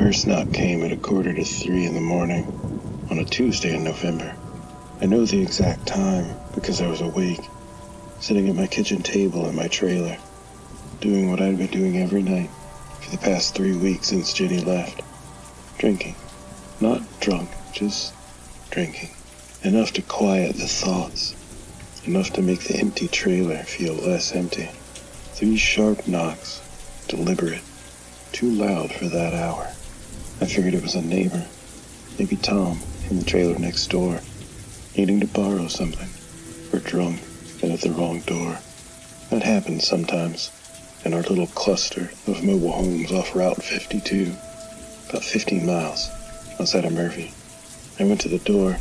first knock came at 2:45 in the morning on a Tuesday in November. I know the exact time because I was awake, sitting at my kitchen table in my trailer, doing what I'd been doing every night for the past 3 weeks since Jenny left. Drinking. Not drunk, just drinking. Enough to quiet the thoughts. Enough to make the empty trailer feel less empty. 3 sharp knocks, deliberate, too loud for that hour. I figured it was a neighbor, maybe Tom from the trailer next door, needing to borrow something, or drunk and at the wrong door. That happens sometimes in our little cluster of mobile homes off Route 52, about 15 miles outside of Murphy. I went to the door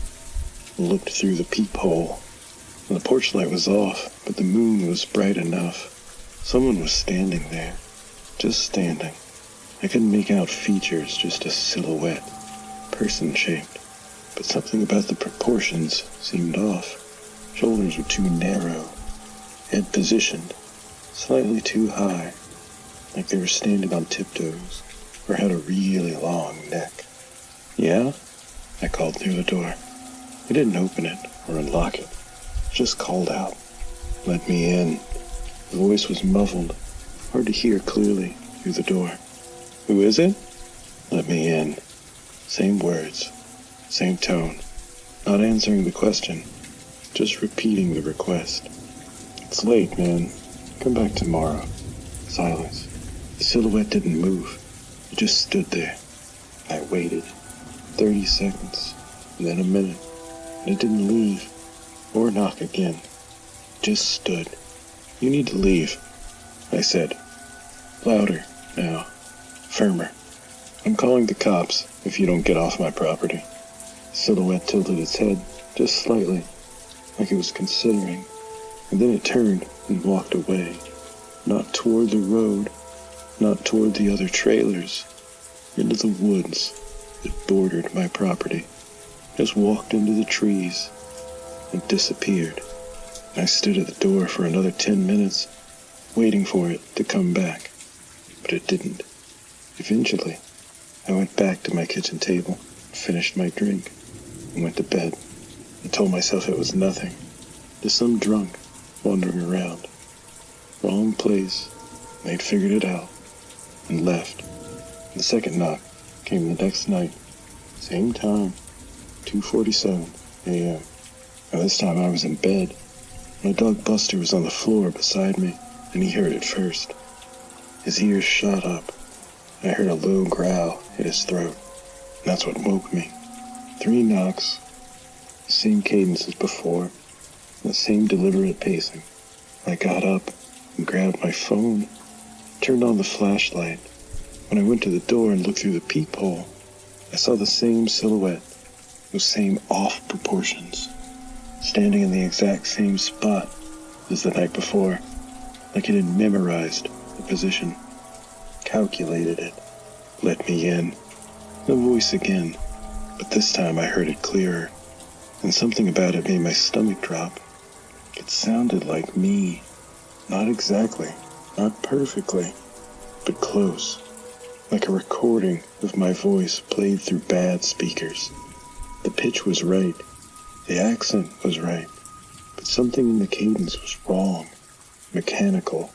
and looked through the peephole. The porch light was off, but the moon was bright enough. Someone was standing there, just standing. I couldn't make out features, just a silhouette, person-shaped. But something about the proportions seemed off. Shoulders were too narrow, head positioned slightly too high, like they were standing on tiptoes, or had a really long neck. "Yeah?" I called through the door. I didn't open it or unlock it, just called out. "Let me in." The voice was muffled, hard to hear clearly through the door. "Who is it?" "Let me in." Same words, same tone, not answering the question, just repeating the request. "It's late, man. Come back tomorrow." Silence. The silhouette didn't move. It just stood there. I waited. 30 seconds, and then a minute, and it didn't leave, or knock again. It just stood. "You need to leave," I said. Louder, now. Firmer. "I'm calling the cops if you don't get off my property." The silhouette tilted its head, just slightly, like it was considering, and then it turned and walked away. Not toward the road, not toward the other trailers, into the woods that bordered my property. Just walked into the trees and disappeared. I stood at the door for another 10 minutes, waiting for it to come back, but it didn't. Eventually, I went back to my kitchen table, finished my drink, and went to bed. I told myself it was nothing, just some drunk wandering around. Wrong place, they'd figured it out, and left. The second knock came the next night, same time, 2:47 a.m. Now this time I was in bed. My dog Buster was on the floor beside me, and he heard it first. His ears shot up. I heard a low growl hit his throat. And that's what woke me. 3 knocks, the same cadence as before, the same deliberate pacing. I got up and grabbed my phone, turned on the flashlight. When I went to the door and looked through the peephole, I saw the same silhouette, those same off proportions, standing in the exact same spot as the night before, like it had memorized the position, calculated it. "Let me in." The voice again, but this time I heard it clearer, and something about it made my stomach drop. It sounded like me. Not exactly, not perfectly, but close, like a recording of my voice played through bad speakers. The pitch was right, the accent was right, but something in the cadence was wrong, mechanical.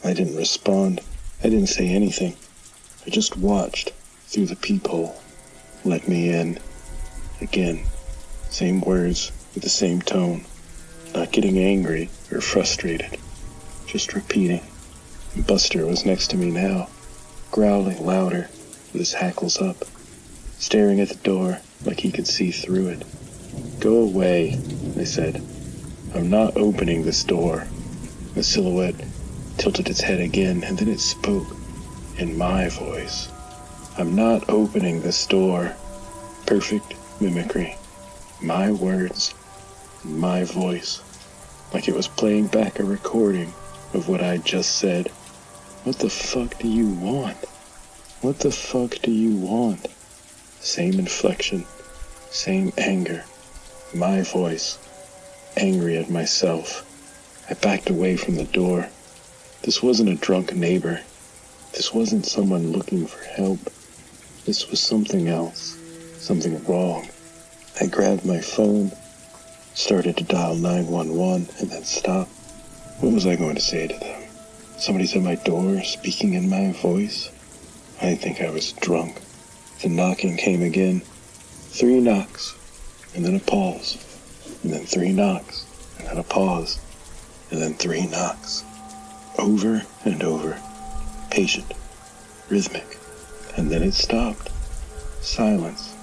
I didn't respond. I didn't say anything. I just watched through the peephole. "Let me in." Again, same words with the same tone, not getting angry or frustrated, just repeating. And Buster was next to me now, growling louder with his hackles up, staring at the door like he could see through it. "Go away," I said. "I'm not opening this door." The silhouette tilted its head again, and then it spoke in my voice. "I'm not opening this door." Perfect mimicry. My words, my voice, like it was playing back a recording of what I'd just said. "What the fuck do you want? What the fuck do you want?" Same inflection, same anger. My voice, angry at myself. I backed away from the door. This wasn't a drunk neighbor. This wasn't someone looking for help. This was something else, something wrong. I grabbed my phone, started to dial 911, and then stopped. What was I going to say to them? Somebody's at my door, speaking in my voice? I think I was drunk. The knocking came again. 3 knocks, and then a pause, and then 3 knocks, and then a pause, and then 3 knocks. Over and over. Patient. Rhythmic. And then it stopped. Silence.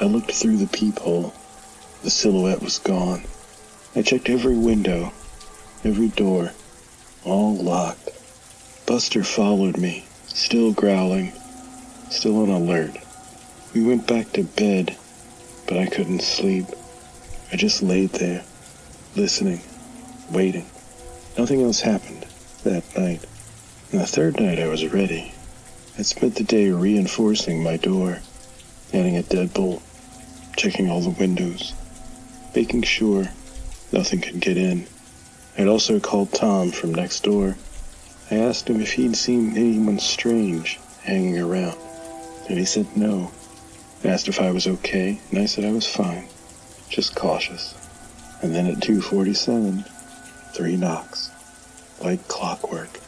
I looked through the peephole. The silhouette was gone. I checked every window, every door, all locked. Buster followed me, still growling, still on alert. We went back to bed, but I couldn't sleep. I just laid there, listening, waiting. Nothing else happened that night. And the 3rd night I was ready. I'd spent the day reinforcing my door, adding a deadbolt, checking all the windows, making sure nothing could get in. I'd also called Tom from next door. I asked him if he'd seen anyone strange hanging around, and he said no. I asked if I was okay, and I said I was fine, just cautious. And then at 2:47, 3 knocks, like clockwork.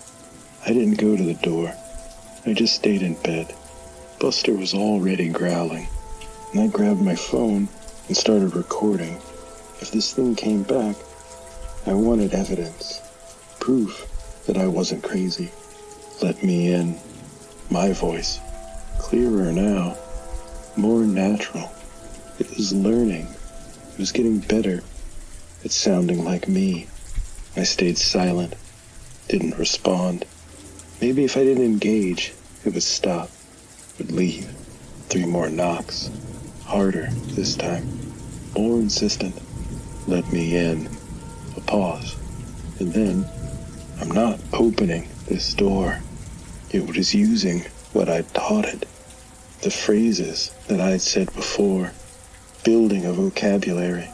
I didn't go to the door. I just stayed in bed. Buster was already growling, and I grabbed my phone and started recording. If this thing came back, I wanted evidence, proof that I wasn't crazy. Let me in. My voice, clearer now, more natural. It was learning. It was getting better. It's sounding like me. I stayed silent, didn't respond. Maybe if I didn't engage, it would stop, would leave. 3 more knocks. Harder this time. More insistent. Let me in. A pause. And then, I'm not opening this door. It was using what I'd taught it. The phrases that I'd said before. Building a vocabulary.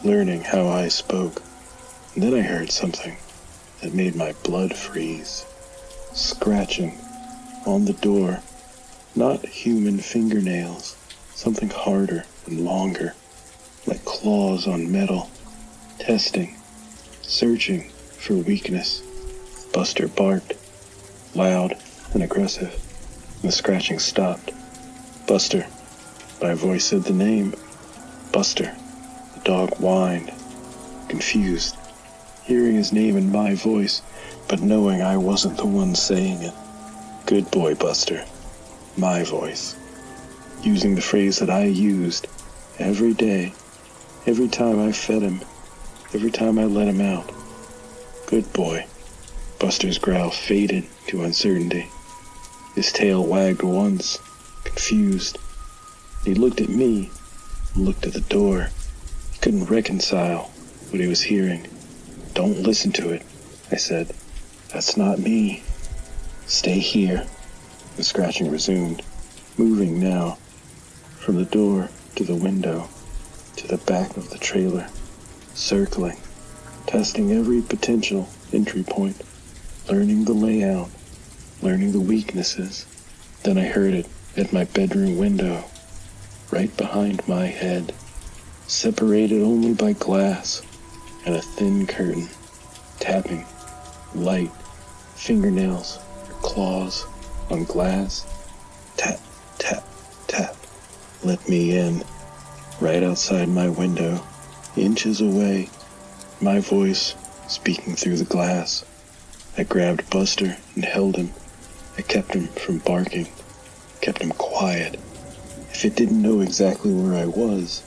Learning how I spoke. And then I heard something that made my blood freeze. Scratching on the door. Not human fingernails. Something harder and longer. Like claws on metal. Testing. Searching for weakness. Buster barked. Loud and aggressive. And the scratching stopped. Buster. My voice said the name. Buster. The dog whined. Confused. Hearing his name in my voice, but knowing I wasn't the one saying it. Good boy, Buster. My voice. Using the phrase that I used every day, every time I fed him, every time I let him out. Good boy. Buster's growl faded to uncertainty. His tail wagged once, confused. He looked at me, looked at the door. He couldn't reconcile what he was hearing. Don't listen to it, I said. That's not me. Stay here. The scratching resumed, moving now, from the door to the window, to the back of the trailer, circling, testing every potential entry point, learning the layout, learning the weaknesses. Then I heard it at my bedroom window, right behind my head, separated only by glass and a thin curtain, tapping, light, fingernails, claws, on glass. Tap, tap, tap. Let me in. Right outside my window, inches away, my voice speaking through the glass. I grabbed Buster and held him. I kept him from barking, kept him quiet. If it didn't know exactly where I was,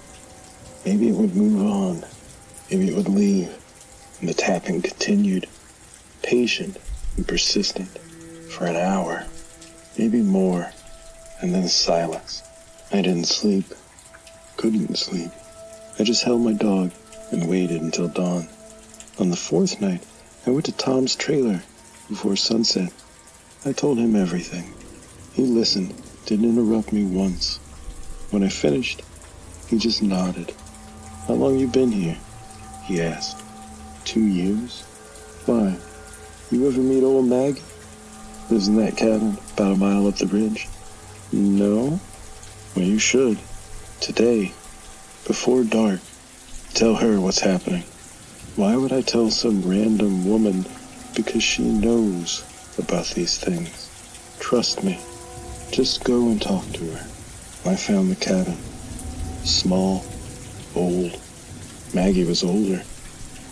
maybe it would move on, maybe it would leave. And the tapping continued, patient and persistent, for an hour. Maybe more, and then silence. I didn't sleep, couldn't sleep. I just held my dog and waited until dawn. On the 4th night, I went to Tom's trailer before sunset. I told him everything. He listened, didn't interrupt me once. When I finished, he just nodded. How long you been here? He asked. 2 years? Why? You ever meet old Maggie? Lives in that cabin about a mile up the ridge. No, Well, you should. Today, before dark, tell her what's happening. Why would I tell some random woman? Because she knows about these things. Trust me. Just go and talk to her. I found the cabin. Small, old. Maggie was older,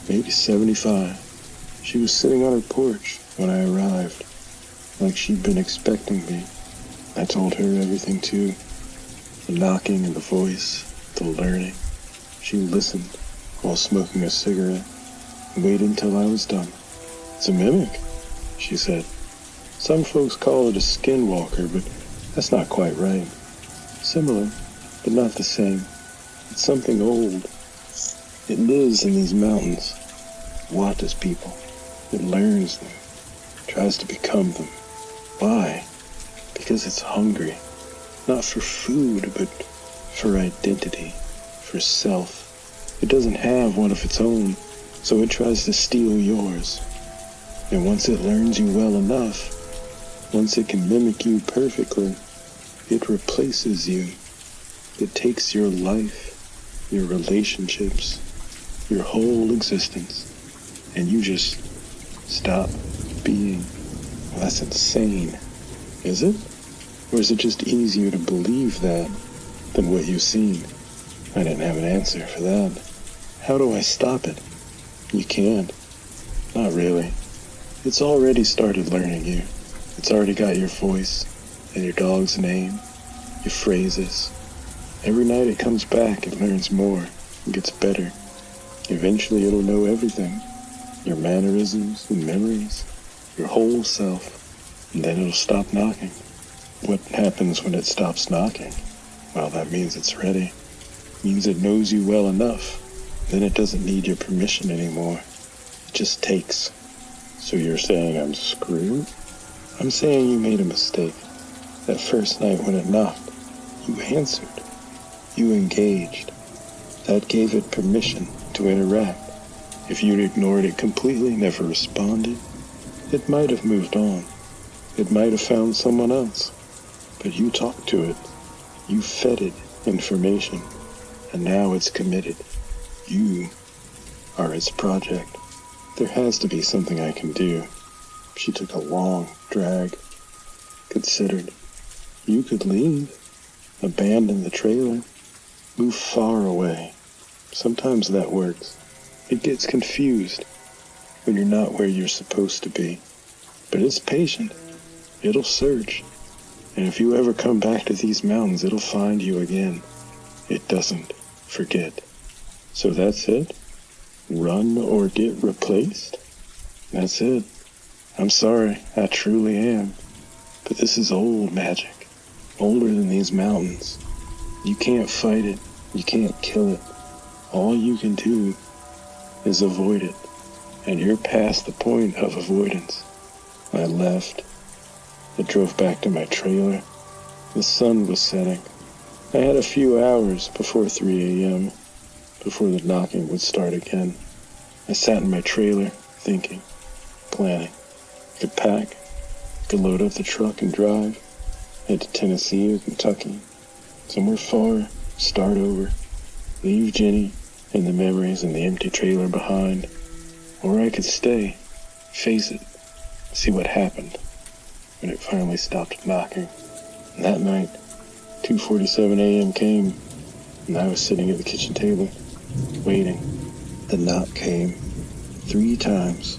maybe 75. She was sitting on her porch when I arrived, like she'd been expecting me. I told her everything too. The knocking and the voice, the learning. She listened while smoking a cigarette and waited until I was done. It's a mimic, she said. Some folks call it a skinwalker, but that's not quite right. Similar, but not the same. It's something old. It lives in these mountains, watches people. It learns them, tries to become them. Why? Because it's hungry. Not for food, but for identity, for self. It doesn't have one of its own, so it tries to steal yours. And once it learns you well enough, once it can mimic you perfectly, it replaces you. It takes your life, your relationships, your whole existence, and you just stop being. Well, that's insane. Is it? Or is it just easier to believe that than what you've seen? I didn't have an answer for that. How do I stop it? You can't. Not really. It's already started learning you. It's already got your voice and your dog's name, your phrases. Every night it comes back and learns more and gets better. Eventually it'll know everything. Your mannerisms and memories, your whole self. And then it'll stop knocking. What happens when it stops knocking? Well, that means it's ready. It means it knows you well enough. Then it doesn't need your permission anymore. It just takes. So you're saying I'm screwed? I'm saying you made a mistake. That first night when it knocked, you answered. You engaged. That gave it permission to interact. If you'd ignored it completely, never responded, it might have moved on. It might have found someone else. But you talked to it. You fed it information. And now it's committed. You are its project. There has to be something I can do. She took a long drag. Considered. You could leave. Abandon the trailer. Move far away. Sometimes that works. It gets confused when you're not where you're supposed to be. But it's patient. It'll search. And if you ever come back to these mountains, it'll find you again. It doesn't forget. So that's it? Run or get replaced? That's it. I'm sorry, I truly am. But this is old magic. Older than these mountains. You can't fight it. You can't kill it. All you can do is avoid it. And you're past the point of avoidance. I left. I drove back to my trailer. The sun was setting. I had a few hours before 3 a.m., before the knocking would start again. I sat in my trailer, thinking, planning. I could pack, could load up the truck and drive, head to Tennessee or Kentucky, somewhere far, start over, leave Jenny and the memories and the empty trailer behind. Or I could stay, face it, see what happened when it finally stopped knocking. And that night, 2:47 a.m. came, and I was sitting at the kitchen table, waiting. The knock came 3 times,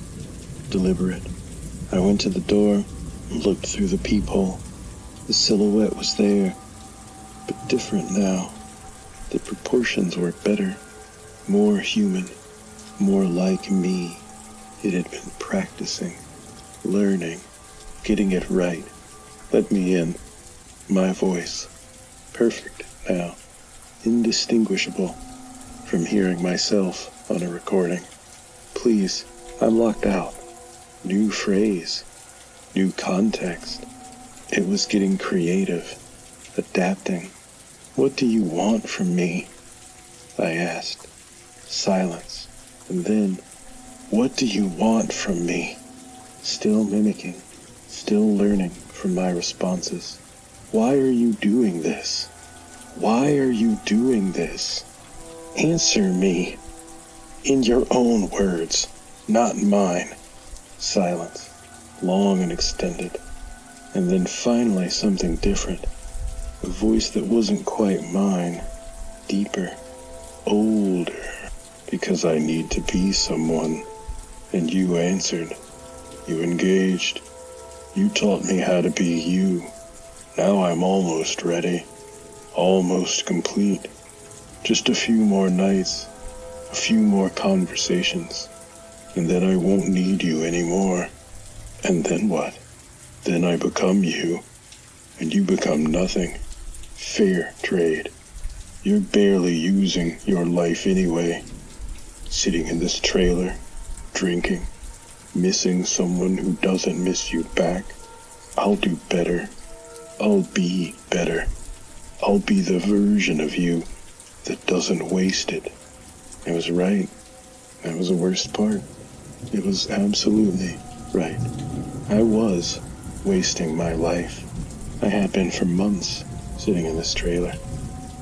deliberate. I went to the door and looked through the peephole. The silhouette was there, but different now. The proportions were better, more human, more like me. It had been practicing, learning, getting it right. Let me in. My voice. Perfect now. Indistinguishable from hearing myself on a recording. Please, I'm locked out. New phrase. New context. It was getting creative. Adapting. What do you want from me? I asked. Silence. And then, what do you want from me? Still mimicking. Still learning from my responses. Why are you doing this? Why are you doing this? Answer me. In your own words, not mine. Silence, long and extended. And then finally something different. A voice that wasn't quite mine. Deeper. Older. Because I need to be someone. And you answered. You engaged. You taught me how to be you. Now I'm almost ready. Almost complete. Just a few more nights. A few more conversations. And then I won't need you anymore. And then what? Then I become you. And you become nothing. Fair trade. You're barely using your life anyway. Sitting in this trailer, drinking, missing someone who doesn't miss you back. I'll do better. I'll be better. I'll be the version of you that doesn't waste it. I was right. That was the worst part. It was absolutely right. I was wasting my life. I had been for months sitting in this trailer,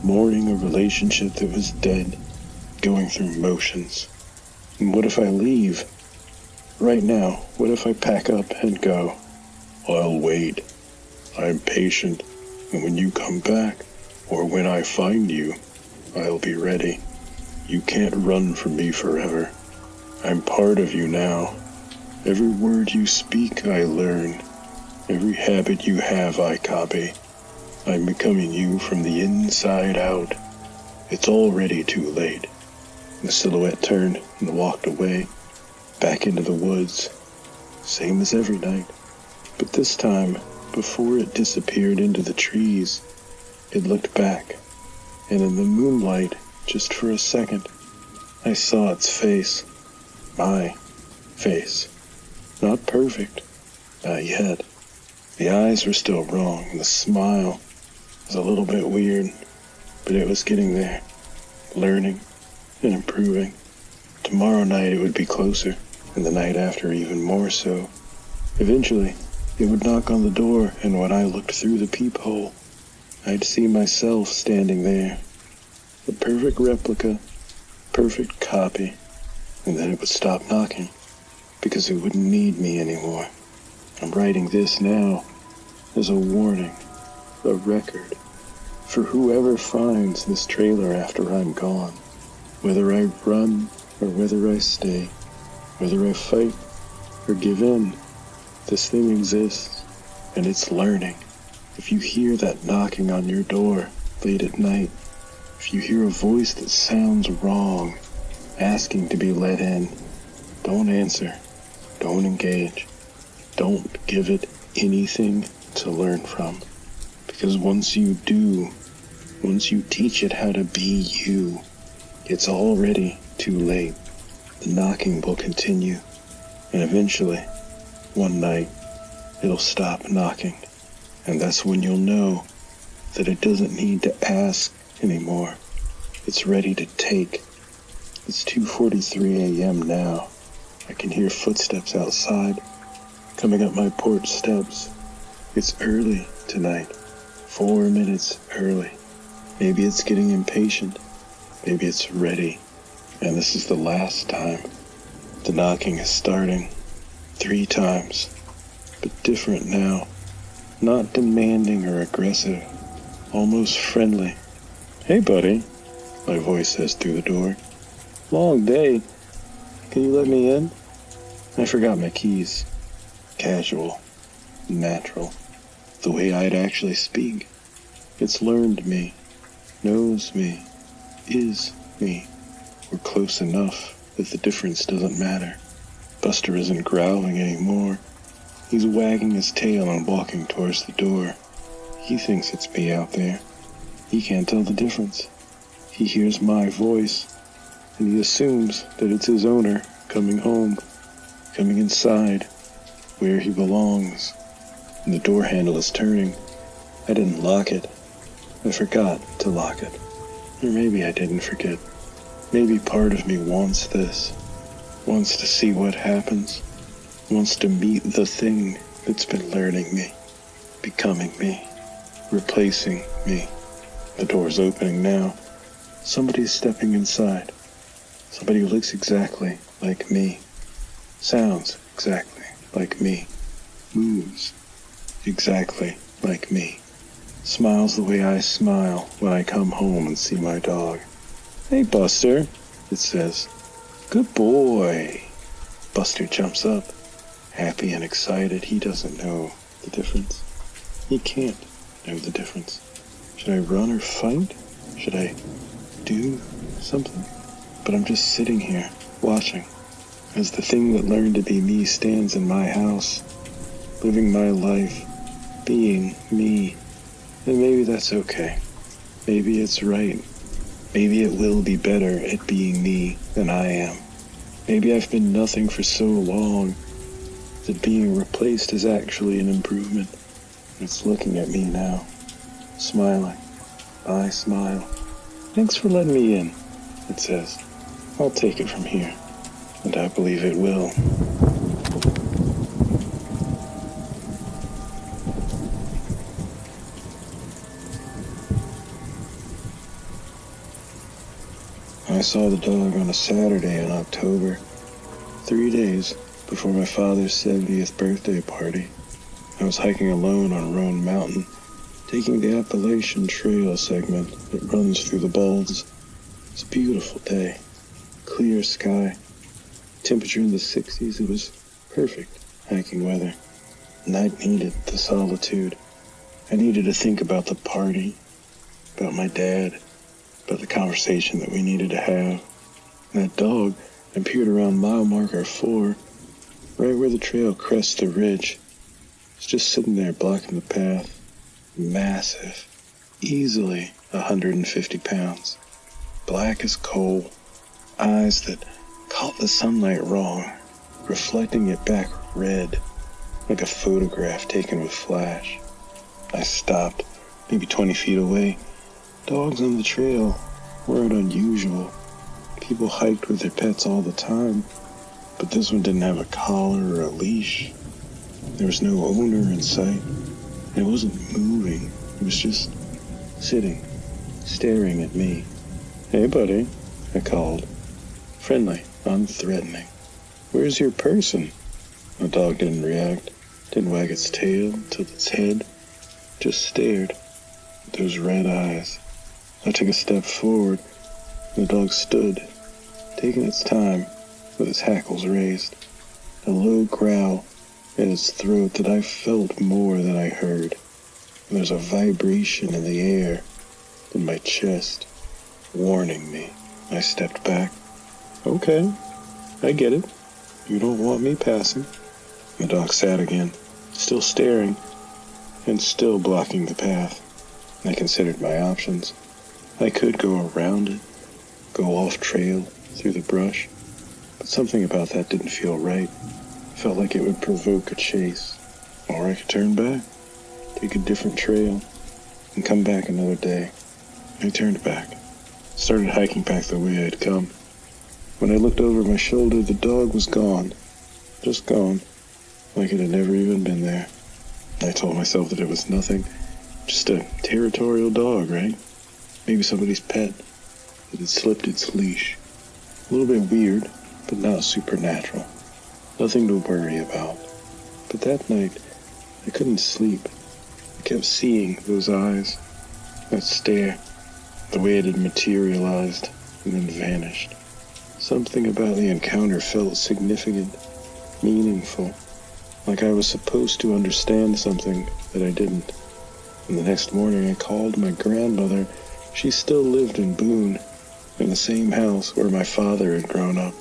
mourning a relationship that was dead, going through motions. And what if I leave? Right now, what if I pack up and go? I'll wait. I'm patient, and when you come back, or when I find you, I'll be ready. You can't run from me forever. I'm part of you now. Every word you speak, I learn. Every habit you have, I copy. I'm becoming you from the inside out. It's already too late. The silhouette turned and walked away, back into the woods. Same as every night. But this time, before it disappeared into the trees, it looked back, and in the moonlight, just for a second, I saw its face. My face. Not perfect. Not yet. The eyes were still wrong, and the smile was a little bit weird, but it was getting there. Learning and improving. Tomorrow night it would be closer, and the night after even more so. Eventually, it would knock on the door, and when I looked through the peephole, I'd see myself standing there. A perfect replica, perfect copy, and then it would stop knocking, because it wouldn't need me anymore. I'm writing this now as a warning, a record, for whoever finds this trailer after I'm gone. Whether I run or whether I stay, whether I fight or give in, this thing exists, and it's learning. If you hear that knocking on your door late at night, if you hear a voice that sounds wrong, asking to be let in, don't answer, don't engage, don't give it anything to learn from. Because once you do, once you teach it how to be you, it's already too late. The knocking will continue, and eventually, one night, it'll stop knocking, and that's when you'll know that it doesn't need to ask anymore. It's ready to take. It's 2:43 a.m. now. I can hear footsteps outside, coming up my porch steps. It's early tonight, 4 minutes early. Maybe it's getting impatient. Maybe it's ready. And this is the last time. The knocking is starting 3 times, but different now. Not demanding or aggressive, almost friendly. Hey, buddy, my voice says through the door. Long day. Can you let me in? I forgot my keys. Casual. Natural. The way I'd actually speak. It's learned me. Knows me. Is me. We're close enough that the difference doesn't matter. Buster isn't growling anymore. He's wagging his tail and walking towards the door. He thinks it's me out there. He can't tell the difference. He hears my voice, and he assumes that it's his owner coming home, coming inside, where he belongs. And the door handle is turning. I didn't lock it. I forgot to lock it. Or maybe I didn't forget. Maybe part of me wants this, wants to see what happens, wants to meet the thing that's been learning me, becoming me, replacing me. The door's opening now. Somebody's stepping inside. Somebody who looks exactly like me. Sounds exactly like me. Moves exactly like me. Smiles the way I smile when I come home and see my dog. "Hey, Buster," it says. "Good boy." Buster jumps up, happy and excited. He doesn't know the difference. He can't know the difference. Should I run or fight? Should I do something? But I'm just sitting here, watching, as the thing that learned to be me stands in my house, living my life, being me. And maybe that's okay. Maybe it's right. Maybe it will be better at being me than I am. Maybe I've been nothing for so long that being replaced is actually an improvement. It's looking at me now, smiling. I smile. "Thanks for letting me in," it says. "I'll take it from here." And I believe it will. I saw the dog on a Saturday in October, 3 days before my father's 70th birthday party. I was hiking alone on Roan Mountain, taking the Appalachian Trail segment that runs through the Balds. It's a beautiful day, clear sky, temperature in the 60s. It was perfect hiking weather, and I needed the solitude. I needed to think about the party, about my dad, about the conversation that we needed to have. And that dog appeared around mile marker 4, right where the trail crests the ridge. It's just sitting there blocking the path. Massive, easily 150 pounds. Black as coal, eyes that caught the sunlight wrong, reflecting it back red, like a photograph taken with flash. I stopped, maybe 20 feet away. Dogs on the trail weren't unusual. People hiked with their pets all the time, but this one didn't have a collar or a leash. There was no owner in sight. It wasn't moving. It was just sitting, staring at me. "Hey, buddy," I called. Friendly, unthreatening. "Where's your person?" The dog didn't react, didn't wag its tail, tilt its head, just stared with those red eyes. I took a step forward, and the dog stood, taking its time with its hackles raised, a low growl in its throat that I felt more than I heard. And there's a vibration in the air in my chest, warning me. I stepped back. "Okay, I get it. You don't want me passing." The dog sat again, still staring, and still blocking the path. I considered my options. I could go around it, go off trail through the brush, but something about that didn't feel right. It felt like it would provoke a chase. Or I could turn back, take a different trail, and come back another day. I turned back, started hiking back the way I'd come. When I looked over my shoulder, the dog was gone. Just gone, like it had never even been there. I told myself that it was nothing, just a territorial dog, right? Maybe somebody's pet that had slipped its leash. A little bit weird, but not supernatural. Nothing to worry about. But that night, I couldn't sleep. I kept seeing those eyes, that stare, the way it had materialized and then vanished. Something about the encounter felt significant, meaningful, like I was supposed to understand something that I didn't. And the next morning I called my grandmother. She still lived in Boone, in the same house where my father had grown up.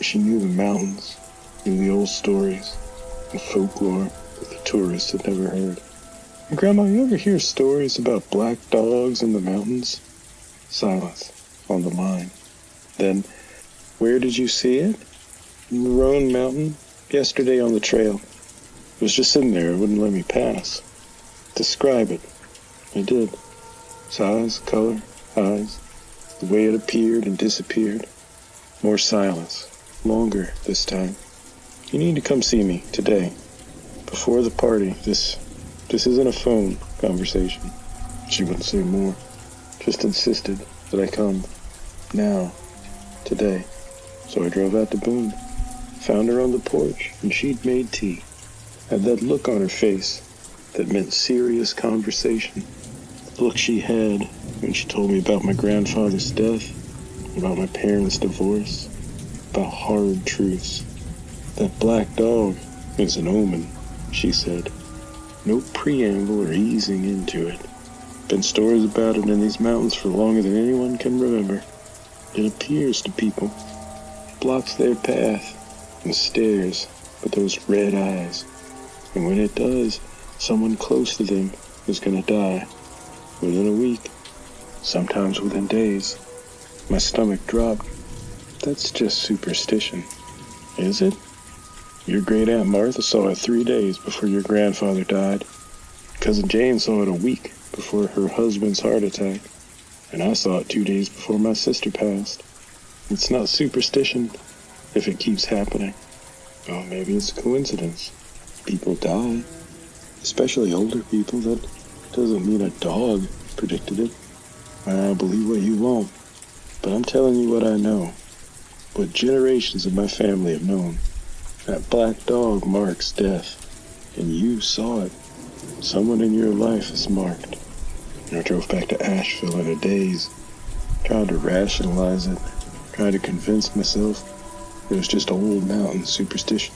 She knew the mountains, knew the old stories, the folklore that the tourists had never heard. "Grandma, you ever hear stories about black dogs in the mountains?" Silence on the line. Then, "Where did you see it?" "Roan Mountain, yesterday on the trail. It was just sitting there, it wouldn't let me pass." "Describe it." I did. Size, color, eyes, the way it appeared and disappeared. More silence, longer this time. "You need to come see me today, before the party. This isn't a phone conversation." She wouldn't say more. just insisted that I come. Now. Today. So I drove out to Boone. Found her on the porch, and she'd made tea. Had that look on her face that meant serious conversation. The look she had when she told me about my grandfather's death, about my parents' divorce, about hard truths. That black dog is an omen, she said. No preamble or easing into it. Been stories about it in these mountains for longer than anyone can remember. It appears to people, blocks their path, and stares with those red eyes. And when it does, someone close to them is gonna die. Within a week, sometimes within days. My stomach dropped. That's just superstition. Is it? Your great Aunt Martha saw it 3 days before your grandfather died. Cousin Jane saw it a week before her husband's heart attack. And I saw it 2 days before my sister passed. It's not superstition if it keeps happening. Oh, maybe it's a coincidence. People die, especially older people. That doesn't mean a dog predicted it. I believe what you want, but I'm telling you what I know. What generations of my family have known. That black dog marks death, and you saw it. Someone in your life is marked. I drove back to Asheville in a daze, tried to rationalize it, tried to convince myself it was just old mountain superstition,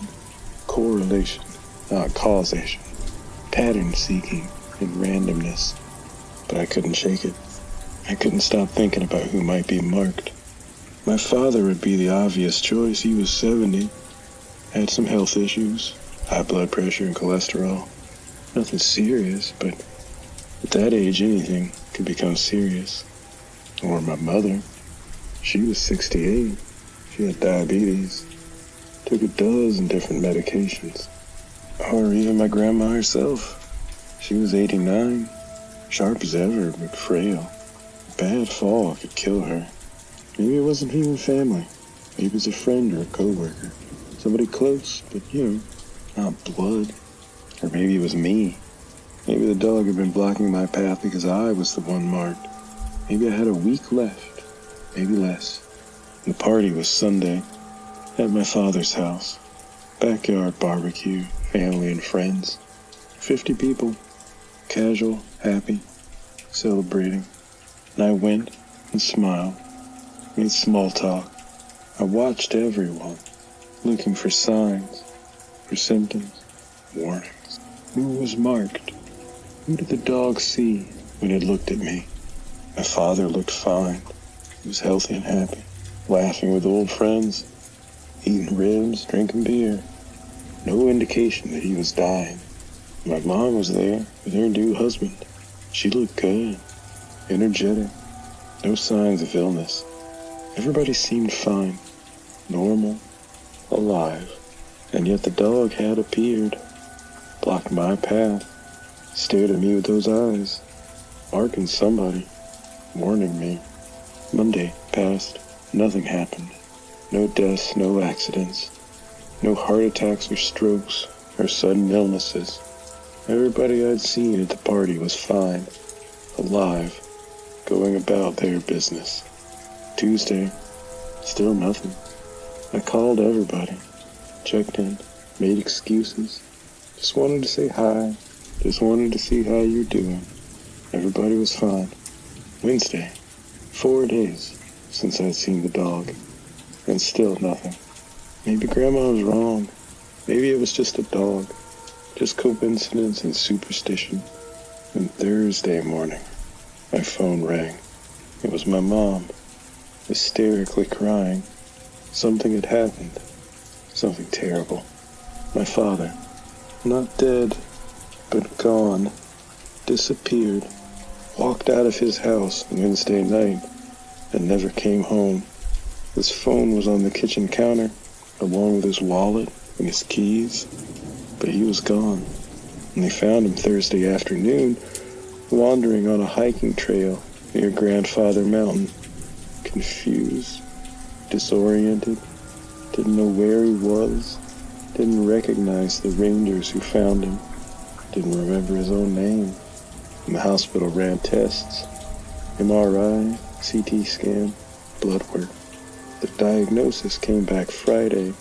correlation, not causation, pattern seeking and randomness. But I couldn't shake it. I couldn't stop thinking about who might be marked. My father would be the obvious choice. He was 70, had some health issues, high blood pressure and cholesterol. Nothing serious, but at that age, anything could become serious. Or my mother. She was 68. She had diabetes. Took a dozen different medications. Or even my grandma herself. She was 89. Sharp as ever, but frail. A bad fall could kill her. Maybe it wasn't even family. Maybe it was a friend or a coworker. Somebody close, but not blood. Or maybe it was me. Maybe the dog had been blocking my path because I was the one marked. Maybe I had a week left, maybe less. The party was Sunday at my father's house. Backyard barbecue, family and friends. 50 people, casual, happy, celebrating. And I went and smiled, made small talk. I watched everyone, looking for signs, for symptoms, warnings. Who was marked? Who did the dog see when it looked at me? My father looked fine. He was healthy and happy, laughing with old friends, eating ribs, drinking beer. No indication that he was dying. My mom was there with her new husband. She looked good, energetic, no signs of illness. Everybody seemed fine, normal, alive. And yet the dog had appeared, blocked my path. Stared at me with those eyes, marking somebody, warning me. Monday passed, nothing happened. No deaths, no accidents, no heart attacks or strokes or sudden illnesses. Everybody I'd seen at the party was fine, alive, going about their business. Tuesday, still nothing. I called everybody, checked in, made excuses, just wanted to say hi. Just wanted to see how you're doing. Everybody was fine. Wednesday, 4 days since I'd seen the dog, and still nothing. Maybe Grandma was wrong. Maybe it was just a dog, just coincidence and superstition. And Thursday morning, my phone rang. It was my mom, hysterically crying. Something had happened, something terrible. My father, not dead, but gone, disappeared, walked out of his house Wednesday night and never came home. His phone was on the kitchen counter, along with his wallet and his keys, but he was gone. And they found him Thursday afternoon, wandering on a hiking trail near Grandfather Mountain, confused, disoriented, didn't know where he was, didn't recognize the rangers who found him. Didn't remember his own name. And the hospital ran tests. MRI, CT scan, blood work. The diagnosis came back Friday.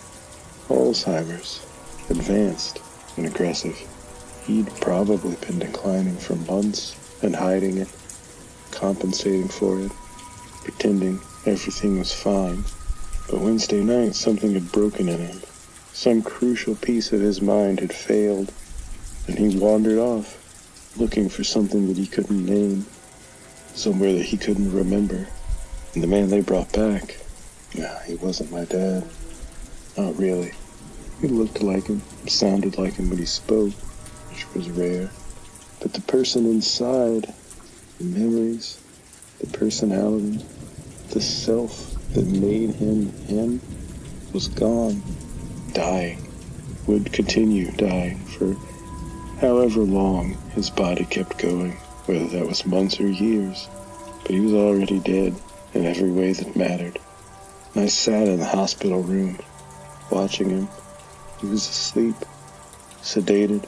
Alzheimer's, advanced and aggressive. He'd probably been declining for months and hiding it, compensating for it, pretending everything was fine. But Wednesday night, something had broken in him. Some crucial piece of his mind had failed, and he wandered off, looking for something that he couldn't name, somewhere that he couldn't remember. And the man they brought back, he wasn't my dad. Not really. He looked like him, sounded like him when he spoke, which was rare. But the person inside, the memories, the personality, the self that made him him, was gone, dying, would continue dying for however long his body kept going, whether that was months or years. But he was already dead in every way that mattered. And I sat in the hospital room, watching him. He was asleep, sedated.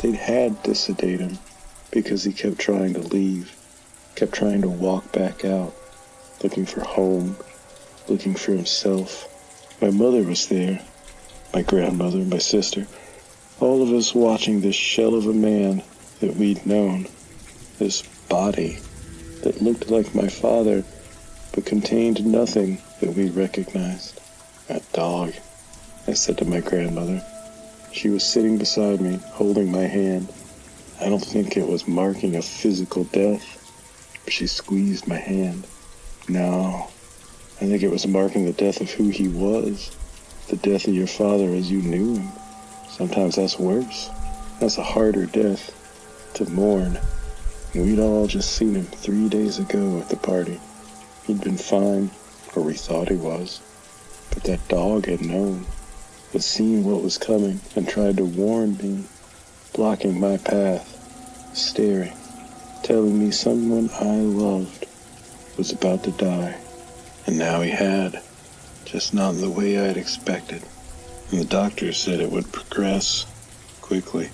They'd had to sedate him because he kept trying to leave, kept trying to walk back out, looking for home, looking for himself. My mother was there, my grandmother, my sister, all of us watching this shell of a man that we'd known, this body that looked like my father but contained nothing that we recognized. That dog, I said to my grandmother. She was sitting beside me, holding my hand. I don't think it was marking a physical death, but she squeezed my hand. No, I think it was marking the death of who he was, the death of your father as you knew him. Sometimes that's worse. That's a harder death to mourn. And we'd all just seen him 3 days ago at the party. He'd been fine, or we thought he was. But that dog had known, had seen what was coming and tried to warn me, blocking my path, staring, telling me someone I loved was about to die. And now he had, just not in the way I'd expected. And the doctor said it would progress quickly.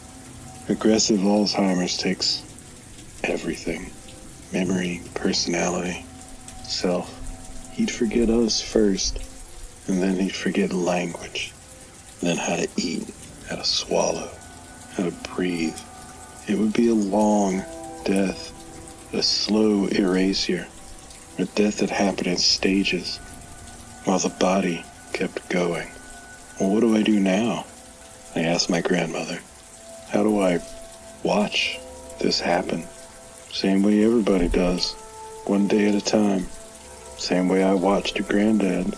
Aggressive Alzheimer's takes everything. Memory, personality, self. He'd forget us first, and then he'd forget language, and then how to eat, how to swallow, how to breathe. It would be a long death, a slow erasure, a death that happened in stages, while the body kept going. Well, what do I do now? I asked my grandmother. How do I watch this happen? Same way everybody does, one day at a time. Same way I watched your granddad.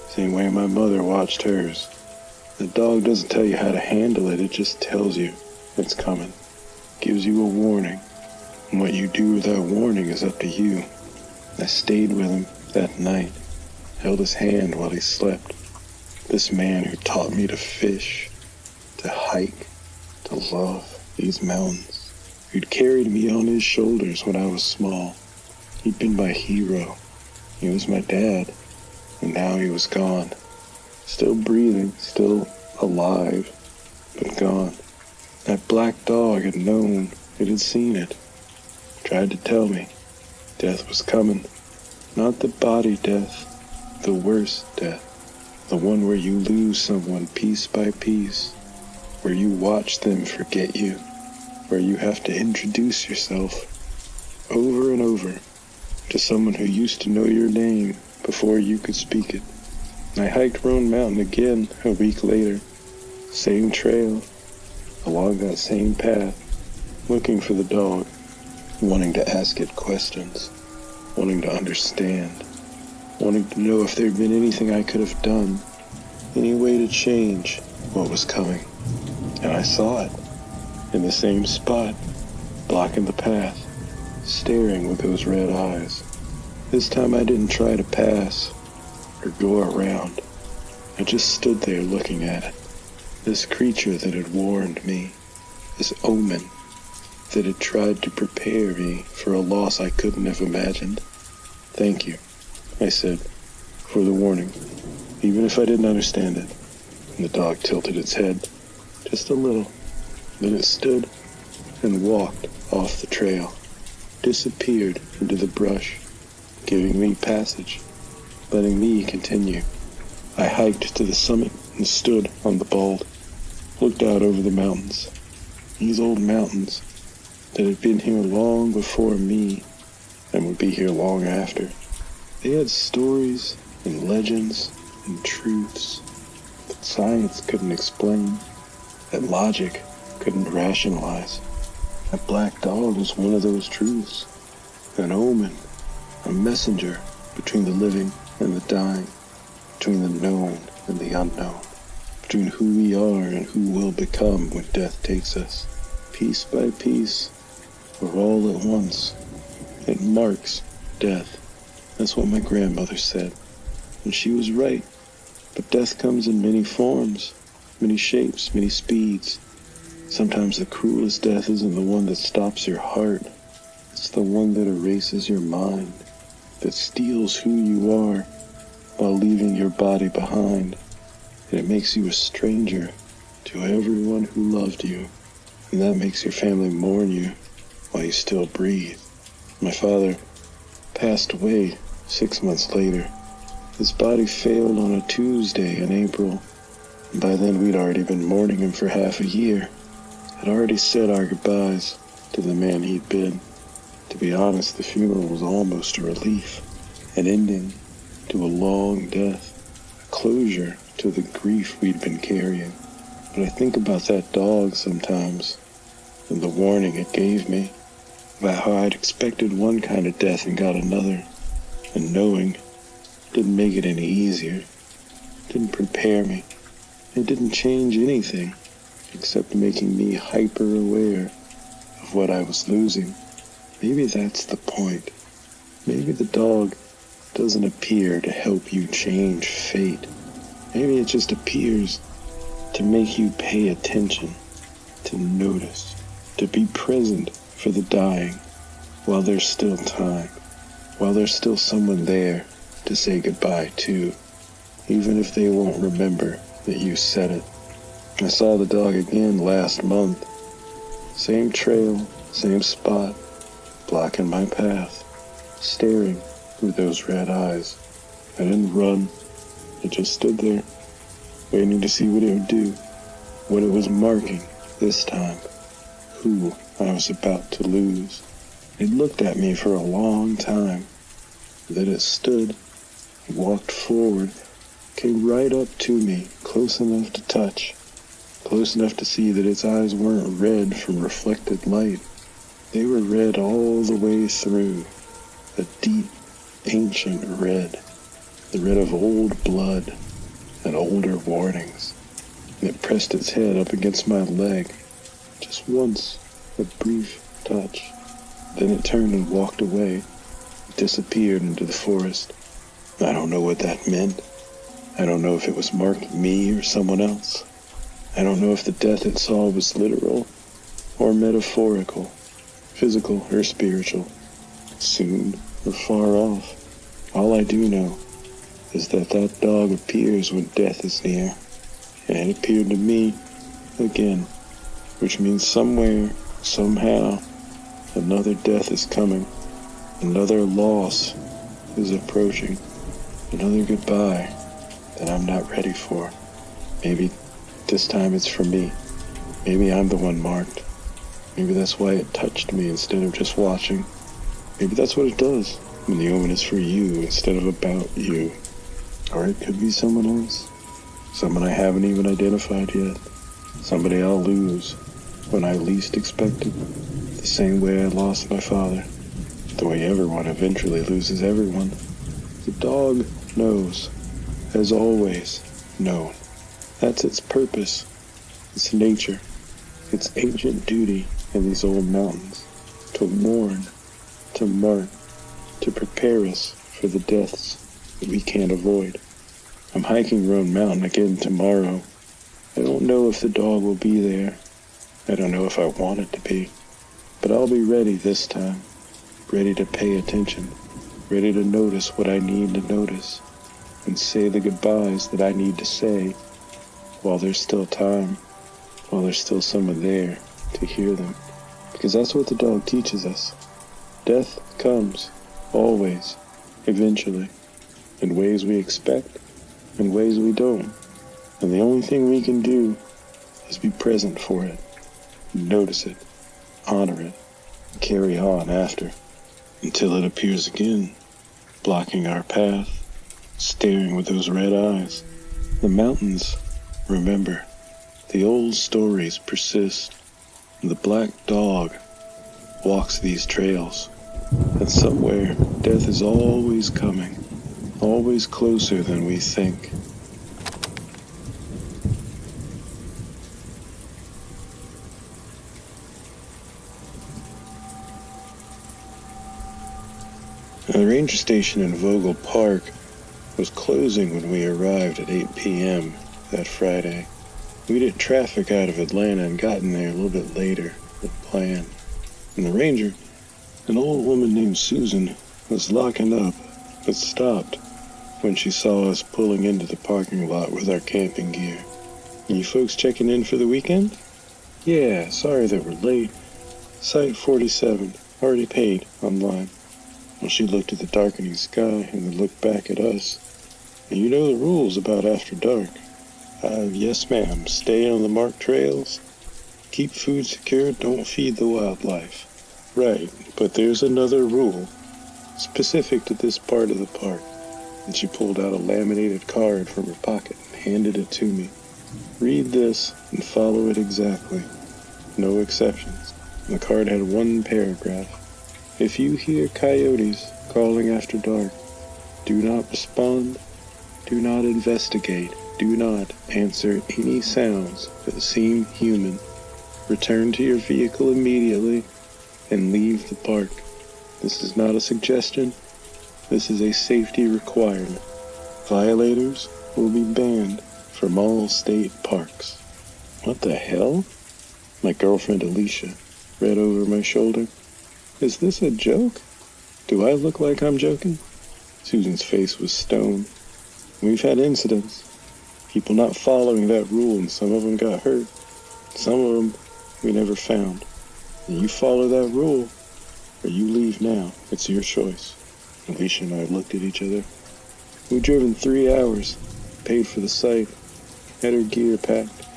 Same way my mother watched hers. The dog doesn't tell you how to handle it, it just tells you it's coming. Gives you a warning. And what you do with that warning is up to you. I stayed with him that night, held his hand while he slept. This man who taught me to fish, to hike, to love these mountains. Who'd carried me on his shoulders when I was small. He'd been my hero. He was my dad. And now he was gone. Still breathing, still alive, but gone. That black dog had known, it had seen it. Tried to tell me death was coming. Not the body death, the worst death. The one where you lose someone piece by piece, where you watch them forget you, where you have to introduce yourself over and over to someone who used to know your name before you could speak it. I hiked Roan Mountain again a week later, same trail, along that same path, looking for the dog, wanting to ask it questions, wanting to understand, wanting to know if there'd been anything I could have done, any way to change what was coming. And I saw it, in the same spot, blocking the path, staring with those red eyes. This time I didn't try to pass or go around. I just stood there looking at it. This creature that had warned me, this omen that had tried to prepare me for a loss I couldn't have imagined. Thank you, I said, for the warning, even if I didn't understand it. And the dog tilted its head, just a little. Then it stood and walked off the trail. disappeared into the brush, giving me passage, letting me continue. I hiked to the summit and stood on the bald, looked out over the mountains. These old mountains that had been here long before me and would be here long after. They had stories and legends and truths that science couldn't explain, that logic couldn't rationalize. That black dog was one of those truths, an omen, a messenger between the living and the dying, between the known and the unknown, between who we are and who we'll become when death takes us. Piece by piece, or all at once, it marks death. That's what my grandmother said, and she was right. But death comes in many forms, many shapes, many speeds. Sometimes the cruelest death isn't the one that stops your heart. It's the one that erases your mind, that steals who you are while leaving your body behind. And it makes you a stranger to everyone who loved you. And that makes your family mourn you while you still breathe. My father passed away 6 months later. His body failed on a Tuesday in April. And by then we'd already been mourning him for half a year. Had already said our goodbyes to the man he'd been. To be honest, the funeral was almost a relief, an ending to a long death, a closure to the grief we'd been carrying. But I think about that dog sometimes, and the warning it gave me, about how I'd expected one kind of death and got another, and knowing didn't make it any easier, didn't prepare me, it didn't change anything, except making me hyper-aware of what I was losing. Maybe that's the point. Maybe the dog doesn't appear to help you change fate. Maybe it just appears to make you pay attention, to notice, to be present for the dying while there's still time, while there's still someone there to say goodbye to, even if they won't remember that you said it. I saw the dog again last month. Same trail, same spot, blocking my path, staring with those red eyes. I didn't run. It just stood there, waiting to see what it would do, what it was marking this time, who I was about to lose. It looked at me for a long time. Then it stood, walked forward, came right up to me, close enough to touch, close enough to see that its eyes weren't red from reflected light. They were red all the way through, a deep, ancient red, the red of old blood and older warnings. And it pressed its head up against my leg, just once, a brief touch. Then it turned and walked away, disappeared into the forest. I don't know what that meant. I don't know if it was marking me or someone else. I don't know if the death it saw was literal or metaphorical, physical or spiritual, soon or far off. All I do know is that that dog appears when death is near, and it appeared to me again, which means somewhere, somehow, another death is coming, another loss is approaching, another goodbye that I'm not ready for. Maybe this time it's for me. Maybe I'm the one marked. Maybe that's why it touched me instead of just watching. Maybe that's what it does when the omen is for you instead of about you. Or it could be someone else. Someone I haven't even identified yet. Somebody I'll lose when I least expect it. The same way I lost my father. The way everyone eventually loses everyone. The dog knows, has always known. That's its purpose, its nature, its ancient duty in these old mountains, to warn, to mark, to prepare us for the deaths that we can't avoid. I'm hiking Roan Mountain again tomorrow. I don't know if the dog will be there. I don't know if I want it to be. But I'll be ready this time, ready to pay attention, ready to notice what I need to notice, and say the goodbyes that I need to say, while there's still time, while there's still someone there to hear them. Because that's what the dog teaches us. Death comes, always, eventually, in ways we expect and ways we don't. And the only thing we can do is be present for it, notice it, honor it, and carry on after, until it appears again, blocking our path, staring with those red eyes. The mountains remember, the old stories persist, and the black dog walks these trails. And somewhere, death is always coming, always closer than we think. The ranger station in Vogel Park was closing when we arrived at 8 p.m. that Friday. We'd hit traffic out of Atlanta and gotten there a little bit later than planned. And the ranger, an old woman named Susan, was locking up, but stopped when she saw us pulling into the parking lot with our camping gear. "You folks checking in for the weekend?" "Yeah, sorry that we're late. Site 47, already paid online." Well, she looked at the darkening sky and then looked back at us. "And you know the rules about after dark." Yes ma'am, stay on the marked trails, keep food secure, don't feed the wildlife." "Right, but there's another rule, specific to this part of the park." And she pulled out a laminated card from her pocket and handed it to me. "Read this and follow it exactly. No exceptions." And the card had one paragraph. "If you hear coyotes calling after dark, do not respond, do not investigate, do not answer any sounds that seem human. Return to your vehicle immediately and leave the park. This is not a suggestion. This is a safety requirement. Violators will be banned from all state parks." "What the hell?" My girlfriend Alicia read over my shoulder. "Is this a joke? Do I look like I'm joking?" Susan's face was stone. "We've had incidents. People not following that rule, and some of them got hurt. Some of them we never found. And you follow that rule, or you leave now. It's your choice." Alicia and I looked at each other. We'd driven 3 hours, paid for the site, had our gear packed,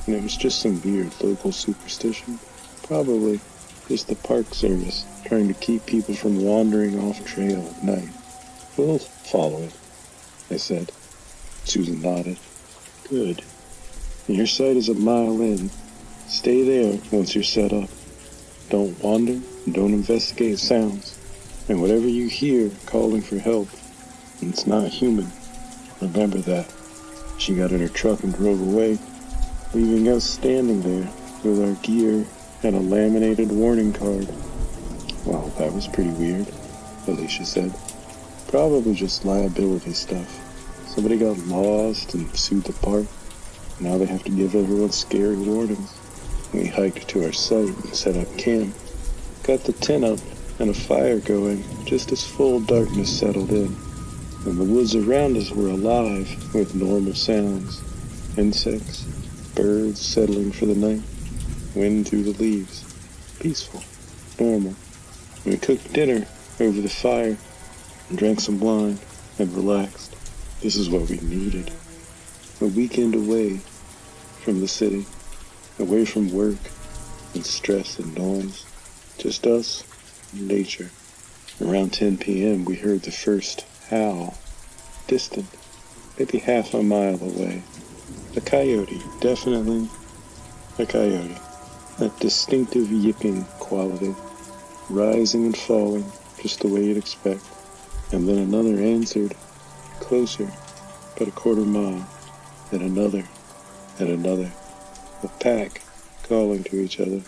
and it was just some weird local superstition. Probably just the park service trying to keep people from wandering off trail at night. "We'll follow it," I said. Susan nodded. "Good. Your site is a mile in. Stay there once you're set up. Don't wander, and don't investigate sounds. And whatever you hear calling for help, it's not human. Remember that." She got in her truck and drove away, leaving us standing there with our gear and a laminated warning card. "Well, that was pretty weird," Alicia said. "Probably just liability stuff. Somebody got lost and sued the park. Now they have to give everyone scary warnings." We hiked to our site and set up camp. Got the tent up and a fire going just as full darkness settled in. And the woods around us were alive with normal sounds. Insects, birds settling for the night, wind through the leaves. Peaceful, normal. We cooked dinner over the fire and drank some wine and relaxed. This is what we needed. A weekend away from the city, away from work and stress and noise. Just us and nature. Around 10 p.m. we heard the first howl. Distant, maybe half a mile away. A coyote, definitely a coyote. That distinctive yipping quality, rising and falling just the way you'd expect. And then another answered, closer, but a quarter mile, and another, and another. A pack calling to each other,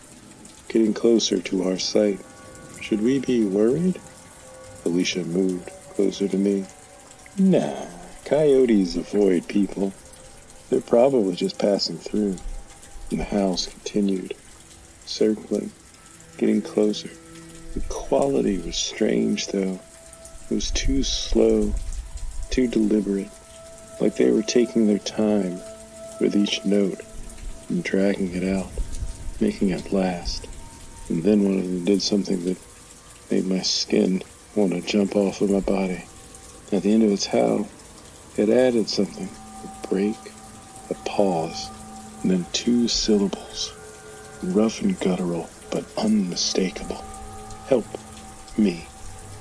getting closer to our site. Should we be worried? Alicia moved closer to me. Nah, coyotes avoid people. They're probably just passing through. And the howls continued, circling, getting closer. The quality was strange, though. It was too slow, too deliberate, like they were taking their time with each note and dragging it out, making it last. And then one of them did something that made my skin want to jump off of my body. At the end of its howl, it added something, a break, a pause, and then 2 syllables, rough and guttural, but unmistakable. Help me.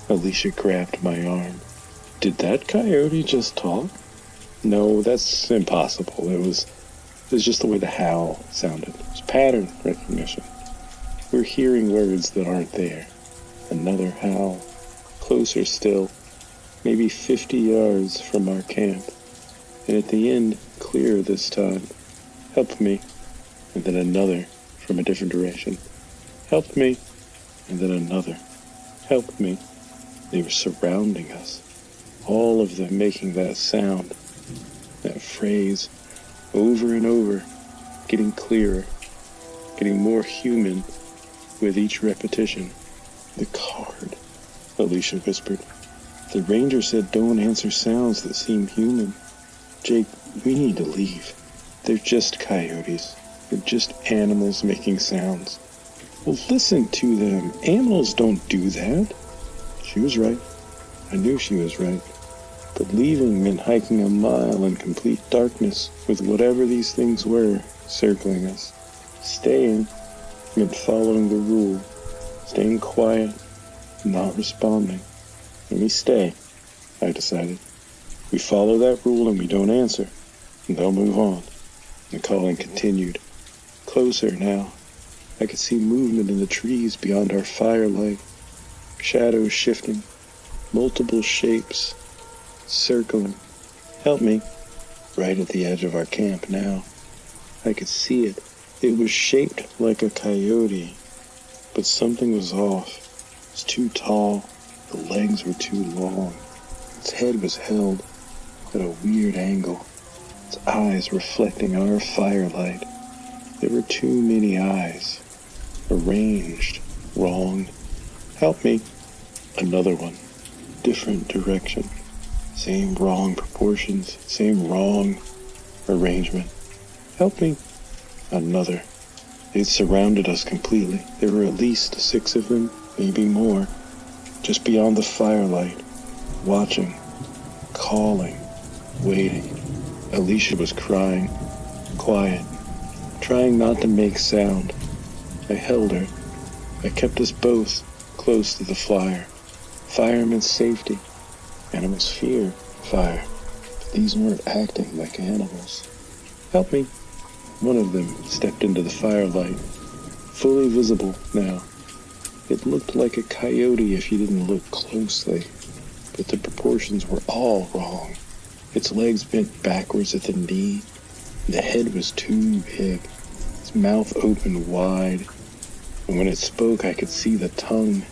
Alicia grabbed my arm. Did that coyote just talk? No, that's impossible. It was just the way the howl sounded. It was pattern recognition. We're hearing words that aren't there. Another howl, closer still, maybe 50 yards from our camp. And at the end, clearer this time. Help me. And then another from a different direction. Help me. And then another. Help me. They were surrounding us. All of them making that sound, that phrase, over and over, getting clearer, getting more human with each repetition. The card, Alicia whispered. The ranger said don't answer sounds that seem human. Jake, we need to leave. They're just coyotes. They're just animals making sounds. Well, listen to them. Animals don't do that. She was right. I knew she was right. But leaving meant hiking a mile in complete darkness with whatever these things were circling us. Staying meant following the rule, staying quiet, not responding. And we stay, I decided. We follow that rule and we don't answer, and they'll move on. The calling continued. Closer now. I could see movement in the trees beyond our firelight. Shadows shifting, multiple shapes, circling. Help me. Right at the edge of our camp now. I could see it. It was shaped like a coyote, but something was off. It was too tall. The legs were too long. Its head was held at a weird angle. Its eyes reflecting our firelight. There were too many eyes. Arranged. Wrong. Help me. Another one. Different direction. Same wrong proportions. Same wrong arrangement. Help me. Another. They surrounded us completely. There were at least 6 of them, maybe more. Just beyond the firelight. Watching. Calling. Waiting. Alicia was crying. Quiet. Trying not to make sound. I held her. I kept us both close to the flyer. Fire meant safety. Animals fear fire. But these weren't acting like animals. Help me. One of them stepped into the firelight. Fully visible now. It looked like a coyote if you didn't look closely. But the proportions were all wrong. Its legs bent backwards at the knee. The head was too big. Its mouth opened wide. And when it spoke, I could see the tongue.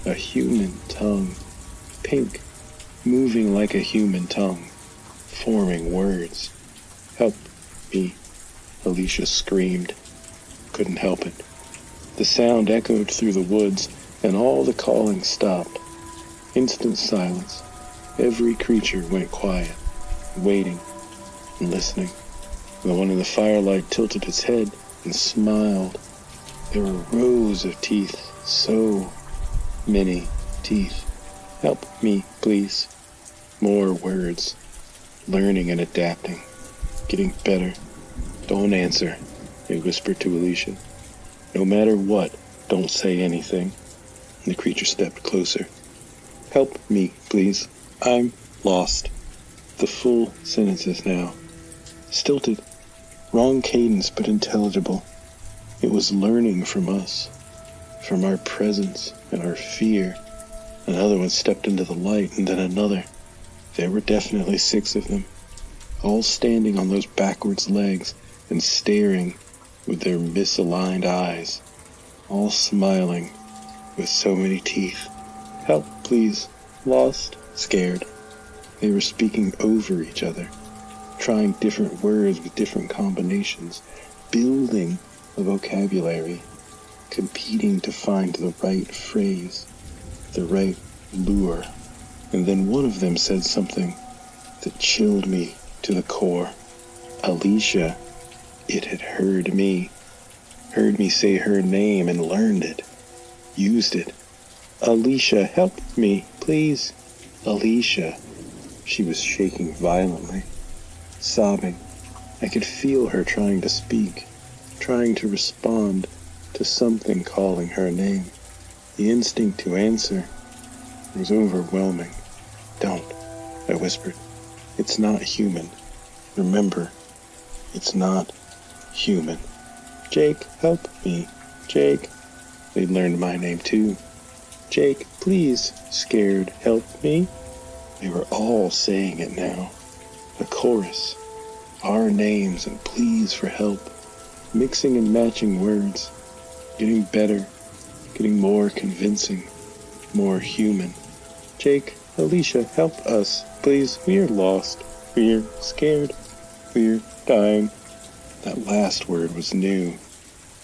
A human tongue. Pink. Moving like a human tongue. Forming words. Help me. Alicia screamed. Couldn't help it. The sound echoed through the woods, and all the calling stopped. Instant silence. Every creature went quiet, waiting and listening. The one in the firelight tilted its head and smiled. There were rows of teeth, so many teeth. Help me, please. More words. Learning and adapting. Getting better. Don't answer, they whispered to Alicia. No matter what, don't say anything. The creature stepped closer. Help me, please. I'm lost. The full sentences now. Stilted. Wrong cadence, but intelligible. It was learning from us. From our presence and our fear. Another one stepped into the light, and then another. There were definitely 6 of them. All standing on those backwards legs and staring with their misaligned eyes. All smiling with so many teeth. Help, please. Lost. Scared. They were speaking over each other. Trying different words with different combinations. Building a vocabulary. Competing to find the right phrase. The right lure. And then one of them said something that chilled me to the core. Alicia, it had heard me say her name and learned it, used it. Alicia, help me, please. Alicia. She was shaking violently, sobbing. I could feel her trying to speak, trying to respond to something calling her name. The instinct to answer was overwhelming. Don't, I whispered. It's not human. Remember, it's not human. Jake, help me. Jake. They'd learned my name too. Jake, please. Scared, help me. They were all saying it now. A chorus. Our names and pleas for help. Mixing and matching words. Getting better. Getting more convincing. More human. Jake, Alicia, help us. Please, we're lost. We're scared. We're dying. That last word was new.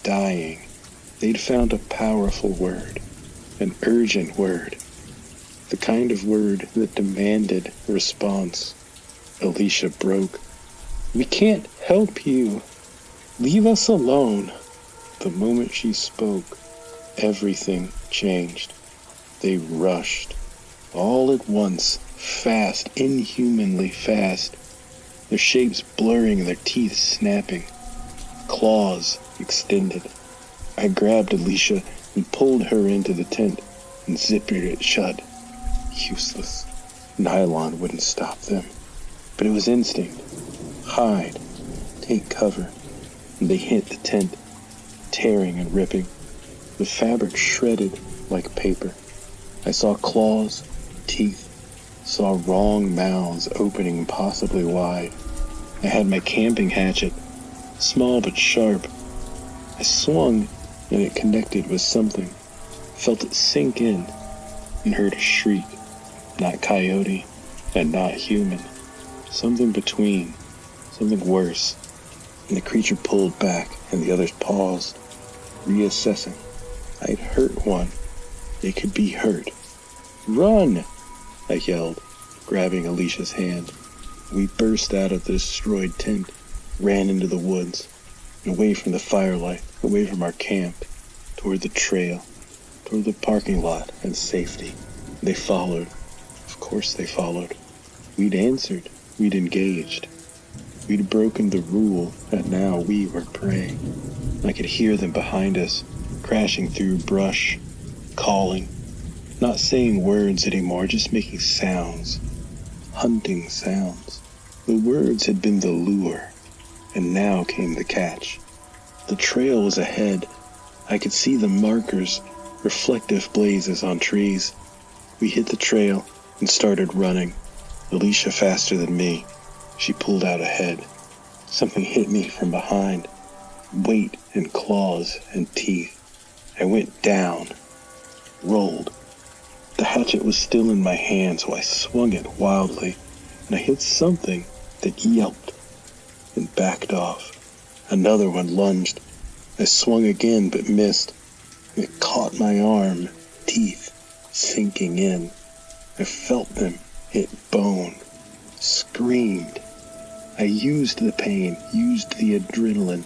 Dying. They'd found a powerful word. An urgent word. The kind of word that demanded response. Alicia broke. We can't help you. Leave us alone. The moment she spoke, everything changed. They rushed. All at once, fast, inhumanly fast. Their shapes blurring and their teeth snapping. Claws extended. I grabbed Alicia and pulled her into the tent and zippered it shut. Useless. Nylon wouldn't stop them. But it was instinct. Hide. Take cover. And they hit the tent, tearing and ripping. The fabric shredded like paper. I saw claws, teeth, saw wrong mouths opening impossibly wide. I had my camping hatchet, small but sharp. I swung and it connected with something. Felt it sink in and heard a shriek. Not coyote and not human. Something between. Something worse. And the creature pulled back and the others paused, reassessing. I'd hurt one. They could be hurt. Run! I yelled, grabbing Alicia's hand. We burst out of the destroyed tent, ran into the woods, and away from the firelight, away from our camp, toward the trail, toward the parking lot and safety. They followed. Of course they followed. We'd answered. We'd engaged. We'd broken the rule, and now we were prey. I could hear them behind us, crashing through brush, calling, not saying words anymore, just making sounds, hunting sounds. The words had been the lure, and now came the catch. The trail was ahead. I could see the markers, reflective blazes on trees. We hit the trail and started running. Alicia faster than me. She pulled out ahead. Something hit me from behind. Weight and claws and teeth. I went down. Rolled. The hatchet was still in my hand, so I swung it wildly, and I hit something that yelped and backed off. Another one lunged. I swung again, but missed. It caught my arm, teeth sinking in. I felt them hit bone. Screamed. I used the pain, used the adrenaline,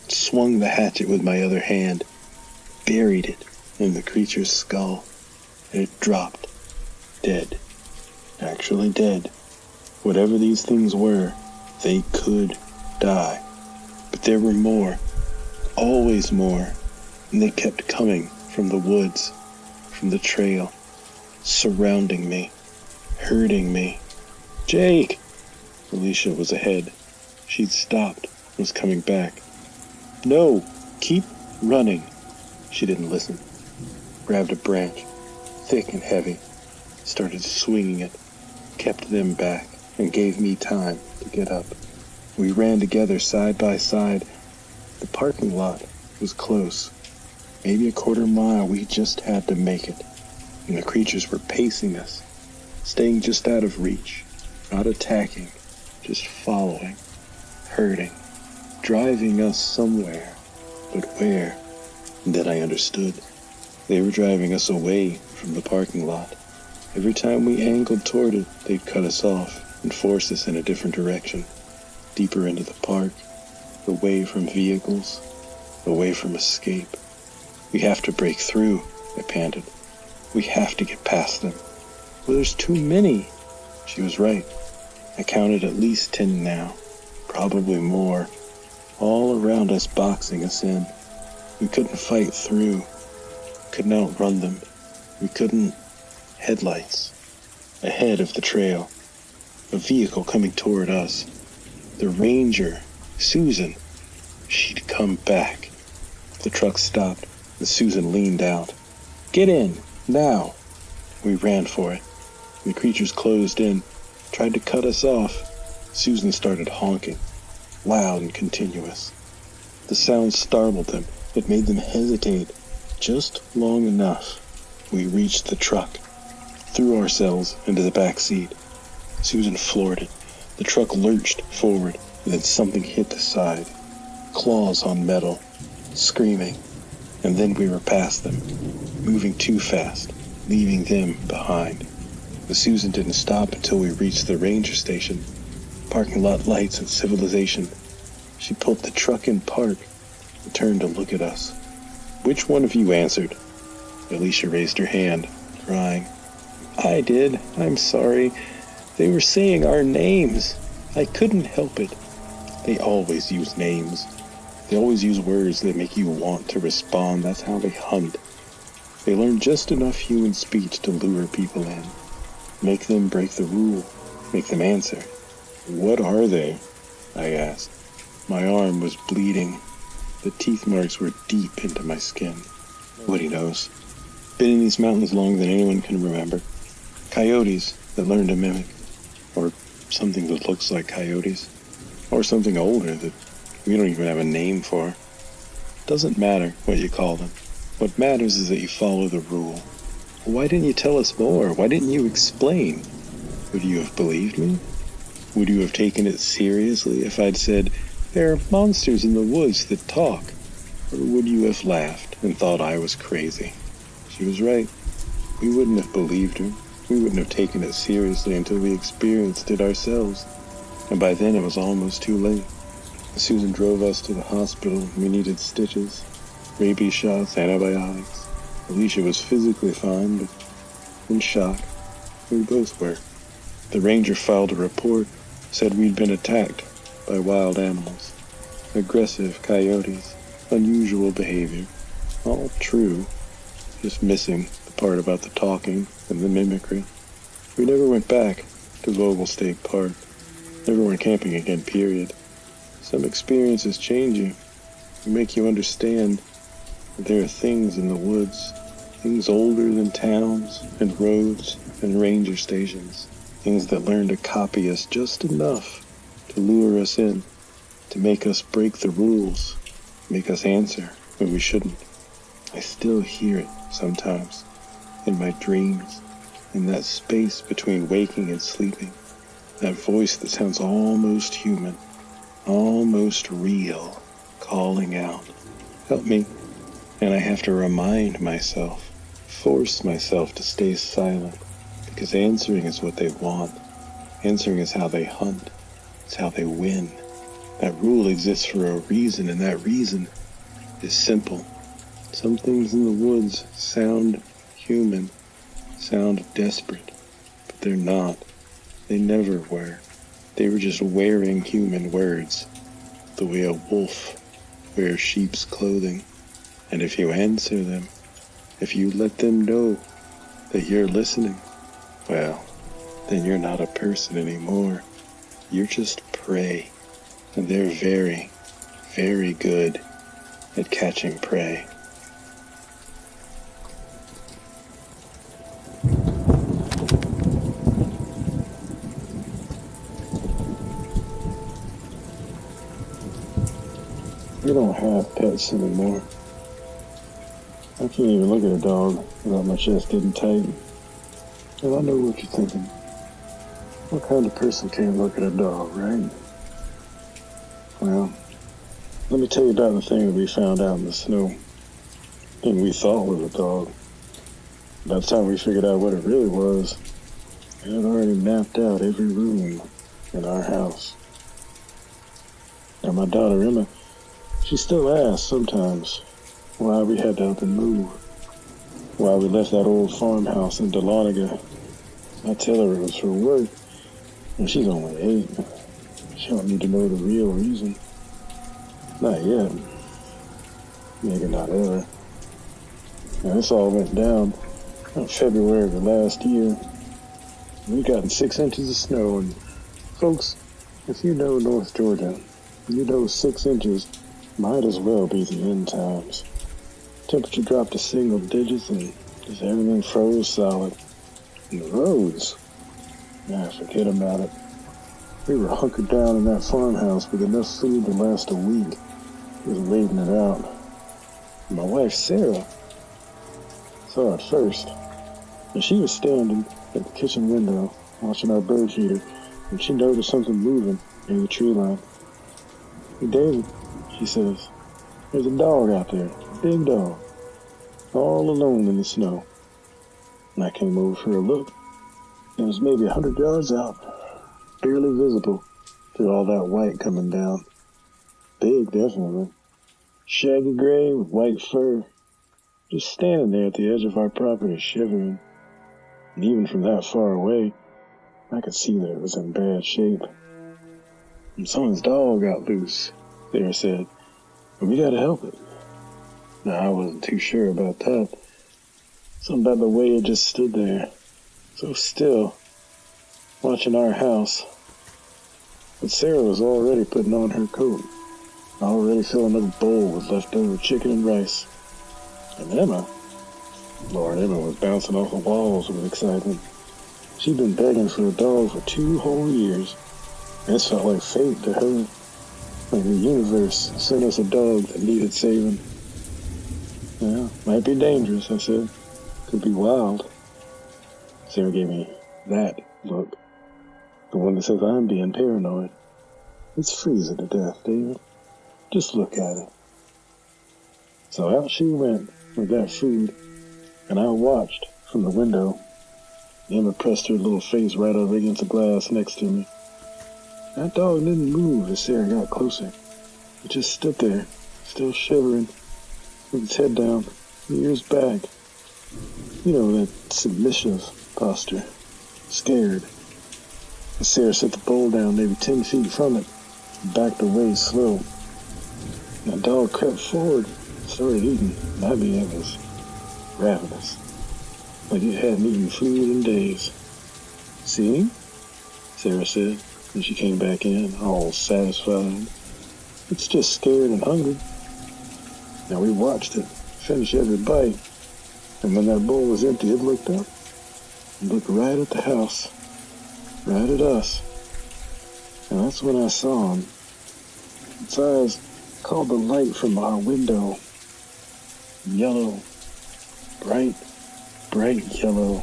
swung the hatchet with my other hand, buried it in the creature's skull, and it dropped, dead. Actually dead. Whatever these things were, they could die. But there were more, always more, and they kept coming from the woods, from the trail, surrounding me, hurting me. Jake! Alicia was ahead. She'd stopped, was coming back. No, keep running. She didn't listen. Grabbed a branch, thick and heavy, started swinging it, kept them back, and gave me time to get up. We ran together side by side. The parking lot was close. Maybe a quarter mile. We just had to make it. And the creatures were pacing us, staying just out of reach, not attacking, just following, hurting, driving us somewhere, but where? And then I understood. They were driving us away from the parking lot. Every time we angled toward it, they'd cut us off and force us in a different direction, deeper into the park, away from vehicles, away from escape. We have to break through, I panted. We have to get past them. Well, there's too many. She was right. I counted at least 10 now, probably more, all around us boxing us in. We couldn't fight through, couldn't outrun them. We couldn't. Headlights. Ahead of the trail. A vehicle coming toward us. The ranger, Susan. She'd come back. The truck stopped, and Susan leaned out. Get in, now. We ran for it. The creatures closed in, tried to cut us off. Susan started honking, loud and continuous. The sound startled them. It made them hesitate, just long enough. We reached the truck, threw ourselves into the back seat. Susan floored it. The truck lurched forward, and then something hit the side. Claws on metal, screaming. And then we were past them, moving too fast, leaving them behind. But Susan didn't stop until we reached the ranger station. Parking lot lights and civilization. She pulled the truck in park and turned to look at us. Which one of you answered? Alicia raised her hand, crying. I did. I'm sorry. They were saying our names. I couldn't help it. They always use names. They always use words that make you want to respond. That's how they hunt. They learn just enough human speech to lure people in. Make them break the rule. Make them answer. What are they? I asked. My arm was bleeding. The teeth marks were deep into my skin. Nobody knows. Been in these mountains longer than anyone can remember. Coyotes that learn to mimic. Or something that looks like coyotes. Or something older that we don't even have a name for. Doesn't matter what you call them. What matters is that you follow the rule. Why didn't you tell us more? Why didn't you explain? Would you have believed me? Would you have taken it seriously if I'd said, there are monsters in the woods that talk? Or would you have laughed and thought I was crazy? She was right. We wouldn't have believed her. We wouldn't have taken it seriously until we experienced it ourselves. And by then it was almost too late. Susan drove us to the hospital. We needed stitches, rabies shots, antibiotics. Alicia was physically fine, but in shock. We both were. The ranger filed a report, said we'd been attacked by wild animals. Aggressive coyotes, unusual behavior. All true, just missing the part about the talking and the mimicry. We never went back to Vogel State Park. Never went camping again, period. Some experiences change you. They make you understand that there are things in the woods, things older than towns and roads and ranger stations, things that learn to copy us just enough to lure us in, to make us break the rules, make us answer when we shouldn't. I still hear it sometimes, in my dreams, in that space between waking and sleeping, that voice that sounds almost human, almost real, calling out, help me. And I have to remind myself, force myself to stay silent, because answering is what they want. Answering is how they hunt. It's how they win. That rule exists for a reason, and that reason is simple. Some things in the woods sound human, sound desperate, but they're not. They never were. They were just wearing human words, the way a wolf wears sheep's clothing. And if you answer them, if you let them know that you're listening, well, then you're not a person anymore. You're just prey. And they're very, very good at catching prey. We don't have pets anymore. I can't even look at a dog without my chest getting tight. And I know what you're thinking. What kind of person can't look at a dog, right? Well, let me tell you about the thing that we found out in the snow. And we thought was a dog. By the time we figured out what it really was, it had already mapped out every room in our house. And my daughter Emma, she still asks sometimes why we had to up and move. while we left that old farmhouse in Dahlonega. I tell her it was for work, and she's only 8. She don't need to know the real reason. Not yet. Maybe not ever. Now, this all went down in February of the last year. We gotten 6 inches of snow, and folks, if you know North Georgia, you know 6 inches might as well be the end times. Temperature dropped to single digits, and just everything froze solid. And the roads, forget about it. We were hunkered down in that farmhouse with enough food to last a week. Just waiting it out. And my wife, Sarah, saw it first. And she was standing at the kitchen window watching our bird feeder, and she noticed something moving near the tree line. "Hey, David," she says, "there's a dog out there, a big dog, all alone in the snow." And I came over for a look. It was maybe 100 yards out, barely visible through all that white coming down. Big, definitely. Shaggy gray with white fur, just standing there at the edge of our property shivering. And even from that far away, I could see that it was in bad shape. "And someone's dog got loose," Sarah said, "and we gotta help it." Now, I wasn't too sure about that. Something about the way it just stood there, so still, watching our house. But Sarah was already putting on her coat, already filling up a bowl with leftover chicken and rice. And Emma was bouncing off the walls with excitement. She'd been begging for a dog for 2 whole years. This felt like fate to her, like the universe sent us a dog that needed saving. "Yeah, might be dangerous," I said. "Could be wild." Sarah gave me that look, the one that says I'm being paranoid. "It's freezing to death, David. Just look at it." So out she went with that food, and I watched from the window. Emma pressed her little face right up against the glass next to me. That dog didn't move as Sarah got closer. It just stood there, still shivering, with its head down, ears back. You know, that submissive posture, scared. As Sarah set the bowl down maybe 10 feet from it, and backed away slow. And the dog crept forward, started eating. I mean, it was ravenous, like it hadn't eaten food in days. "See?" Sarah said, when she came back in, all satisfied. "It's just scared and hungry." Now we watched it finish every bite, and when that bowl was empty, it looked up and looked right at the house, right at us. And that's when I saw him. Its eyes caught the light from our window. Yellow, bright yellow.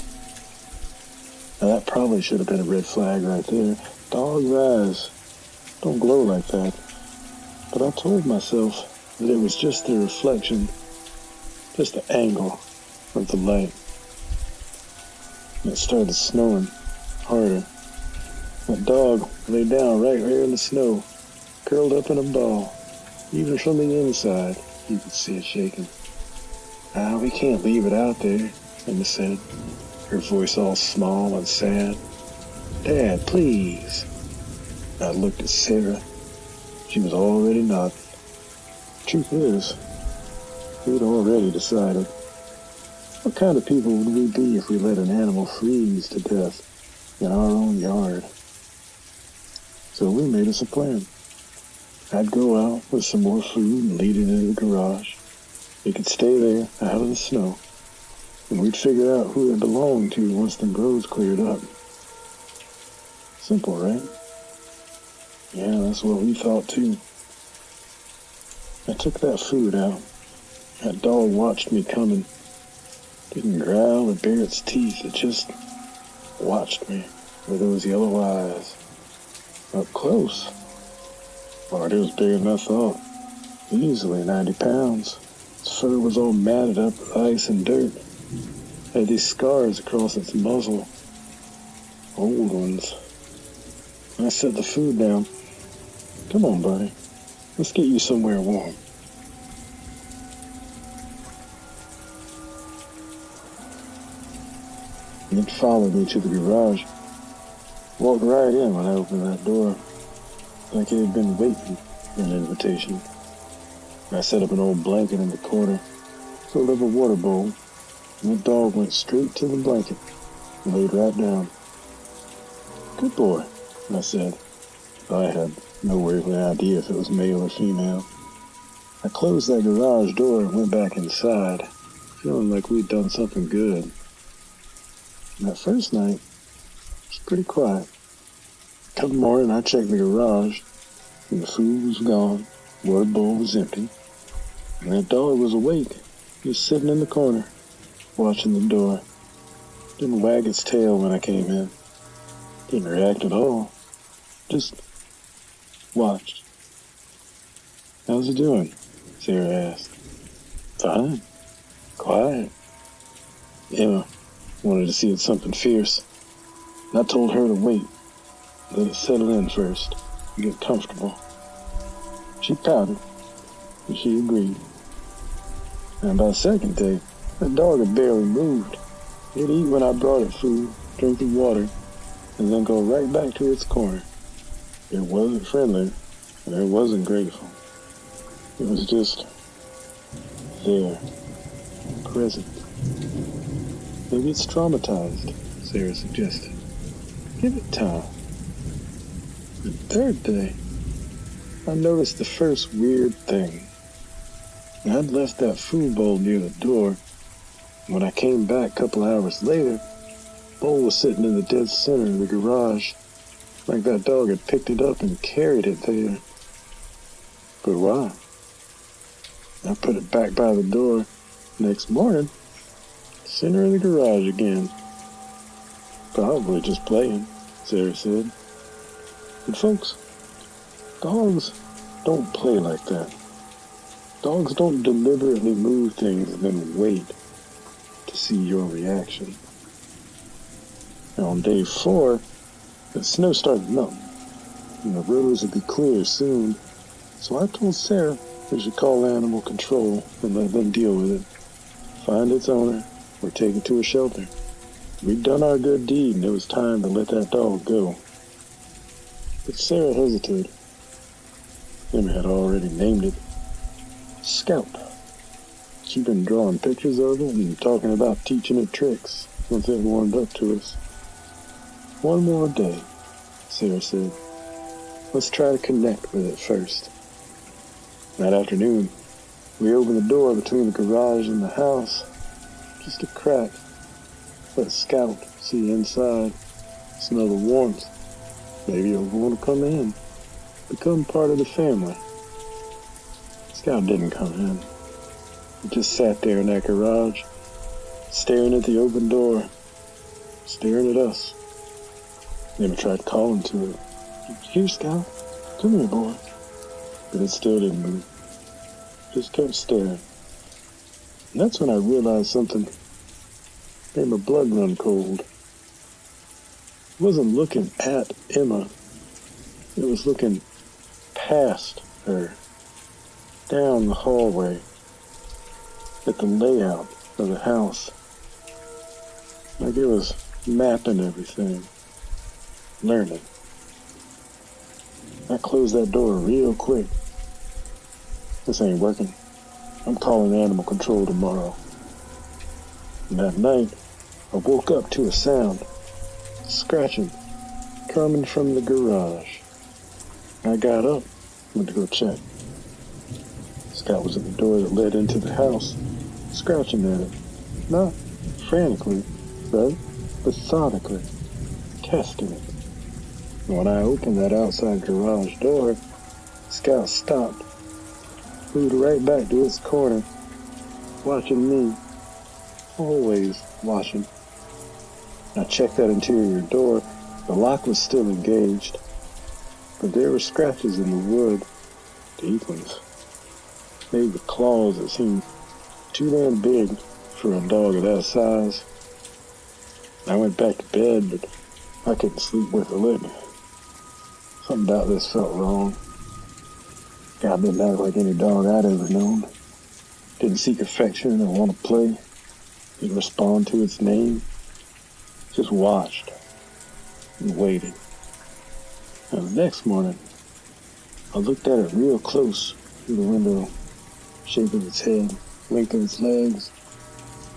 Now that probably should have been a red flag right there. Dog's eyes don't glow like that. But I told myself that it was just the reflection, just the angle of the light. And it started snowing harder. That dog lay down right there in the snow, curled up in a ball. Even from the inside, you could see it shaking. We can't leave it out there," Emma said, her voice all small and sad. "Dad, please." I looked at Sarah. She was already nodding. Truth is, we'd already decided. What kind of people would we be if we let an animal freeze to death in our own yard? So we made us a plan. I'd go out with some more food and lead it into the garage. It could stay there, out of the snow, and we'd figure out who it belonged to once the roads cleared up. Simple, right? Yeah, that's what we thought too. I took that food out. That dog watched me coming. Didn't growl or bare its teeth. It just watched me with those yellow eyes. Up close. Lord, it was bigger than I thought. Easily 90 pounds. Its fur was all matted up with ice and dirt. Had these scars across its muzzle. Old ones. I set the food down. "Come on, buddy. Let's get you somewhere warm." and it followed me to the garage. Walked right in when I opened that door, like it had been waiting for an invitation. I set up an old blanket in the corner, filled up a water bowl, and the dog went straight to the blanket and laid right down. "Good boy," I said. I had no earthly idea if it was male or female. I closed that garage door and went back inside, feeling like we'd done something good. And that first night, it was pretty quiet. Come morning, I checked the garage, and the food was gone, water bowl was empty, and that dog was awake, just sitting in the corner, watching the door. Didn't wag its tail when I came in. Didn't react at all. Just watched. "How's it doing?" Sarah asked. "Fine. Quiet." Emma wanted to see it something fierce. And I told her to wait. Let it settle in first and get comfortable. She pouted, and she agreed. And by the second day, that dog had barely moved. It'd eat when I brought it food, drink the water, and then go right back to its corner. It wasn't friendly, and it wasn't grateful. It was just there, present. "Maybe it's traumatized," Sarah suggested. "Give it time." The third day, I noticed the first weird thing. I'd left that food bowl near the door. When I came back a couple hours later, the bowl was sitting in the dead center of the garage, like that dog had picked it up and carried it there. But why? I put it back by the door. Next morning, center of the garage again. "Probably just playing," Sarah said. But folks, dogs don't play like that. Dogs don't deliberately move things and then wait to see your reaction. And on day 4, the snow started to melt, and the roads would be clear soon. So I told Sarah we should call animal control and let them deal with it. Find its owner or take it to a shelter. We'd done our good deed, and it was time to let that dog go. But Sarah hesitated. Emma had already named it Scout. She'd been drawing pictures of it and talking about teaching it tricks once it warmed up to us. "One more day," Sarah said. "Let's try to connect with it first." That afternoon, we opened the door between the garage and the house, just a crack. Let Scout see inside, smell the warmth. Maybe he'll want to come in, become part of the family. Scout didn't come in. He just sat there in that garage, staring at the open door, staring at us. Emma tried calling to it. "Here, Scout. Come here, boy." But it still didn't move. Just kept staring. And that's when I realized something made my blood run cold. It wasn't looking at Emma. It was looking past her, down the hallway, at the layout of the house. Like it was mapping everything, learning. I closed that door real quick. "This ain't working. I'm calling animal control tomorrow." And that night, I woke up to a sound, scratching, coming from the garage. I got up, went to go check. Scout was at the door that led into the house, scratching at it. Not frantically, but methodically, testing it. And when I opened that outside garage door, Scout stopped, moved right back to its corner, watching me, always watching. I checked that interior door. The lock was still engaged, but there were scratches in the wood, deep ones, made with claws that seemed too damn big for a dog of that size. I went back to bed, but I couldn't sleep with a lick. Something about this felt wrong. God didn't act like any dog I'd ever known. Didn't seek affection or want to play. Didn't respond to its name. just watched and waited. And the next morning, I looked at it real close through the window, shape of its head, length of its legs,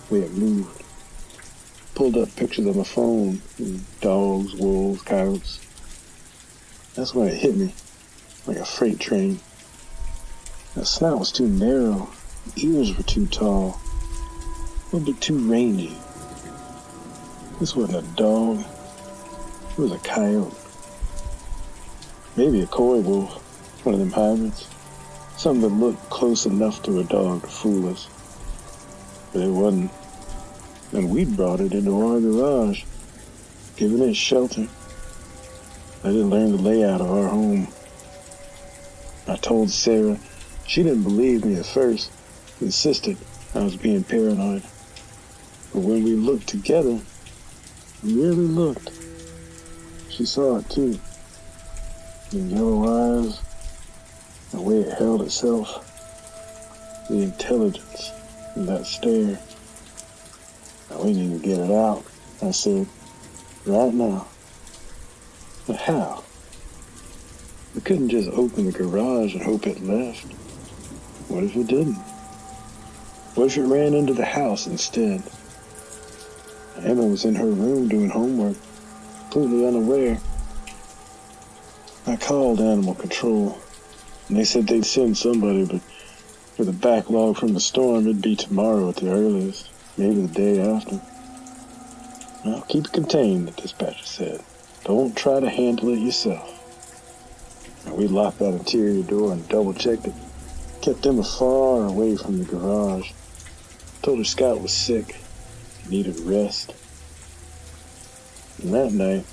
the way it moved. Pulled up pictures on my phone, dogs, wolves, coyotes. That's when it hit me, like a freight train. The snout was too narrow, the ears were too tall, a little bit too rangy. This wasn't a dog, it was a coyote. Maybe a coy wolf, one of them hybrids. Something that looked close enough to a dog to fool us. But it wasn't. And we'd brought it into our garage, giving it shelter. I didn't learn the layout of our home. I told Sarah. She didn't believe me at first, insisted I was being paranoid. But when we looked together, really looked, she saw it too. The yellow eyes, the way it held itself, the intelligence in that stare. Now we need to get it out, I said, right now. But how? We couldn't just open the garage and hope it left. What if it didn't? What if it ran into the house instead? Emma was in her room doing homework, completely unaware. I called animal control, and they said they'd send somebody, but for the backlog from the storm, it'd be tomorrow at the earliest, maybe the day after. Well, keep it contained, the dispatcher said. Don't try to handle it yourself. And we locked that interior door and double-checked it. Kept Emma far away from the garage. Told her Scout was sick, needed rest. And that night,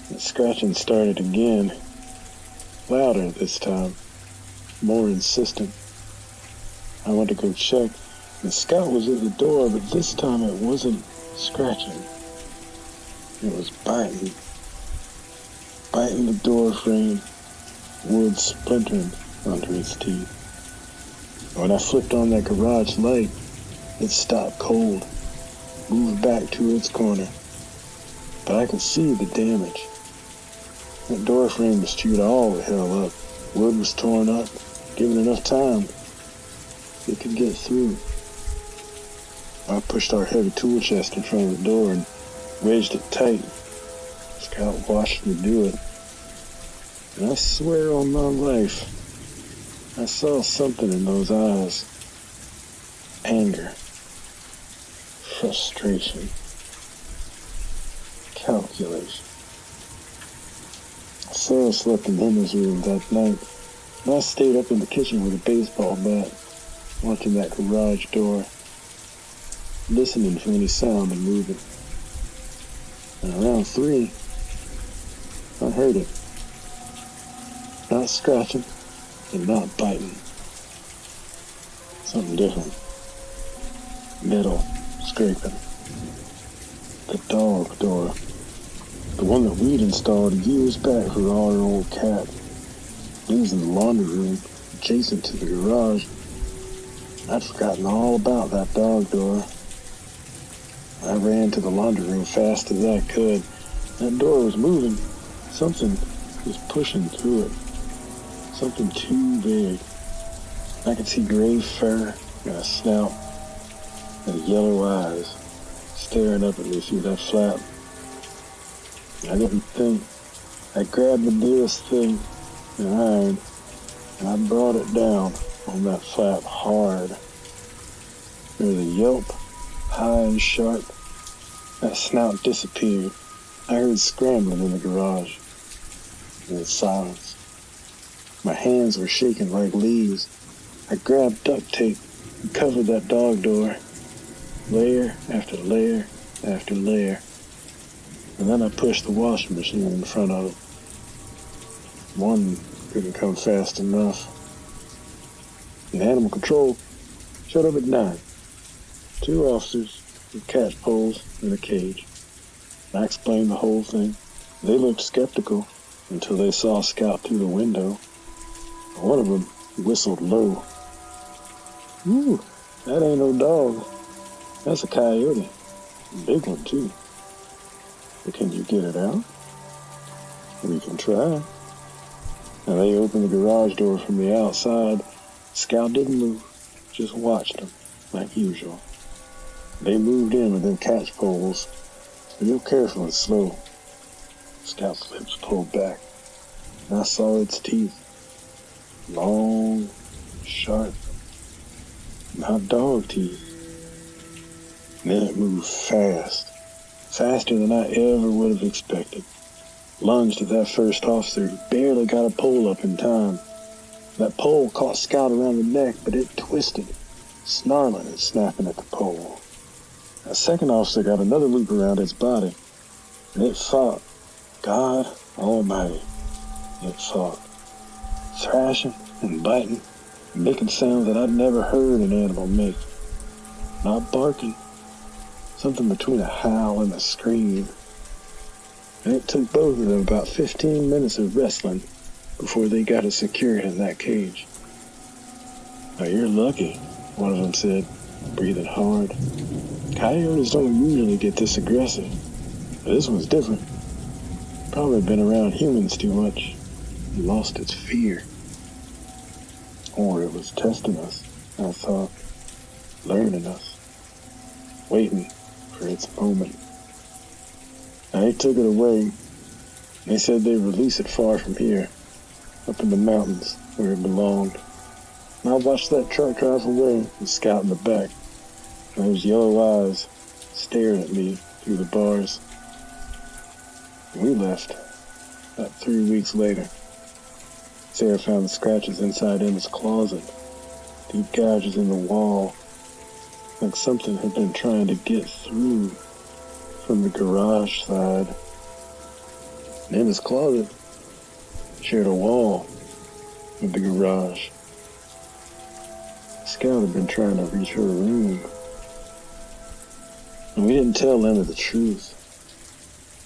the scratching started again. Louder this time, more insistent. I went to go check. The Scout was at the door, but this time it wasn't scratching. It was biting. Biting the door frame, wood splintering under its teeth. When I flipped on that garage light, it stopped cold, moved back to its corner. But I could see the damage. That door frame was chewed all the hell up. Wood was torn up, given enough time. It could get through. I pushed our heavy tool chest in front of the door and wedged it tight. Scout watched me do it. And I swear on my life, I saw something in those eyes. Anger. Frustration. Calculation. Sarah slept in Emma's room that night, and I stayed up in the kitchen with a baseball bat, watching that garage door, listening for any sound and movement. And around 3, I heard it. Not scratching and not biting. Something different. Metal scraping. The dog door. The one that we'd installed years back for our old cat. It was in the laundry room, adjacent to the garage. I'd forgotten all about that dog door. I ran to the laundry room fast as I could. That door was moving. Something was pushing through it. Something too big. I could see gray fur and a snout and yellow eyes staring up at me through that flap. I didn't think. I grabbed the nearest thing, an iron, and I brought it down on that flap hard. There was a yelp, high and sharp. That snout disappeared. I heard scrambling in the garage. There was silence. My hands were shaking like leaves. I grabbed duct tape and covered that dog door, layer after layer after layer. And then I pushed the washing machine in front of it. One couldn't come fast enough. The animal control showed up at 9. 2 officers with catch poles in a cage. I explained the whole thing. They looked skeptical until they saw Scout through the window. One of them whistled low. Ooh, that ain't no dog. That's a coyote. A big one, too. But can you get it out? We can try. Now they opened the garage door from the outside. Scout didn't move, just watched them, like usual. They moved in with them catch poles, real careful and slow. Scout's lips pulled back, and I saw its teeth. Long, sharp, not dog teeth. And then it moved fast, faster than I ever would have expected. Lunged at that first officer who barely got a pole up in time. That pole caught Scout around the neck, but it twisted, snarling and snapping at the pole. That second officer got another loop around its body, and it fought. God Almighty, it fought. Thrashing and biting, and making sounds that I'd never heard an animal make. Not barking, something between a howl and a scream. And it took both of them about 15 minutes of wrestling before they got it secured in that cage. Now you're lucky, one of them said, breathing hard. Coyotes don't usually get this aggressive, but this one's different. Probably been around humans too much and lost its fear. Or it was testing us, I thought, learning us, waiting for its moment. Now they took it away. They said they'd release it far from here, up in the mountains where it belonged. And I watched that truck drive away with Scout in the back, and those yellow eyes stared at me through the bars. And we left about 3 weeks later. Sarah found the scratches inside Emma's closet, deep gouges in the wall, like something had been trying to get through from the garage side. And Emma's closet shared a wall with the garage. Scout had been trying to reach her room. And we didn't tell Emma the truth.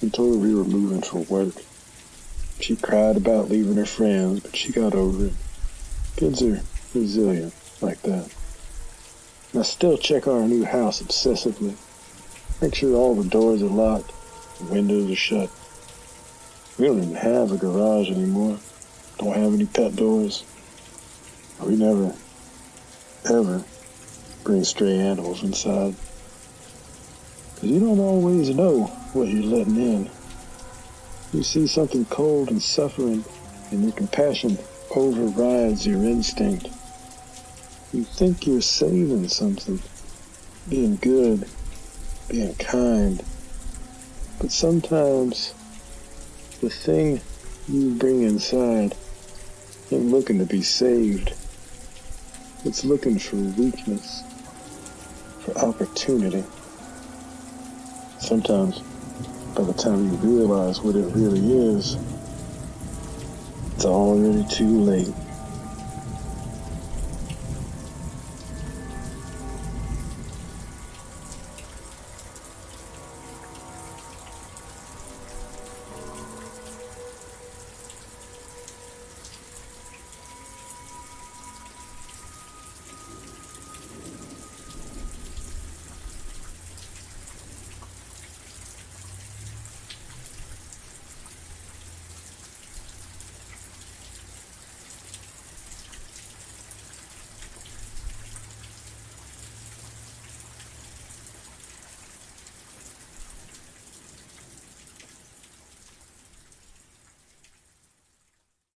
We told her we were moving for work. She cried about leaving her friends, but she got over it. Kids are resilient like that. And I still check our new house obsessively. Make sure all the doors are locked, the windows are shut. We don't even have a garage anymore. Don't have any pet doors. We never, ever bring stray animals inside. Because you don't always know what you're letting in. You see something cold and suffering, and your compassion overrides your instinct. You think you're saving something, being good, being kind. But sometimes the thing you bring inside ain't looking to be saved. It's looking for weakness, for opportunity. Sometimes, by the time you realize what it really is, it's already too late.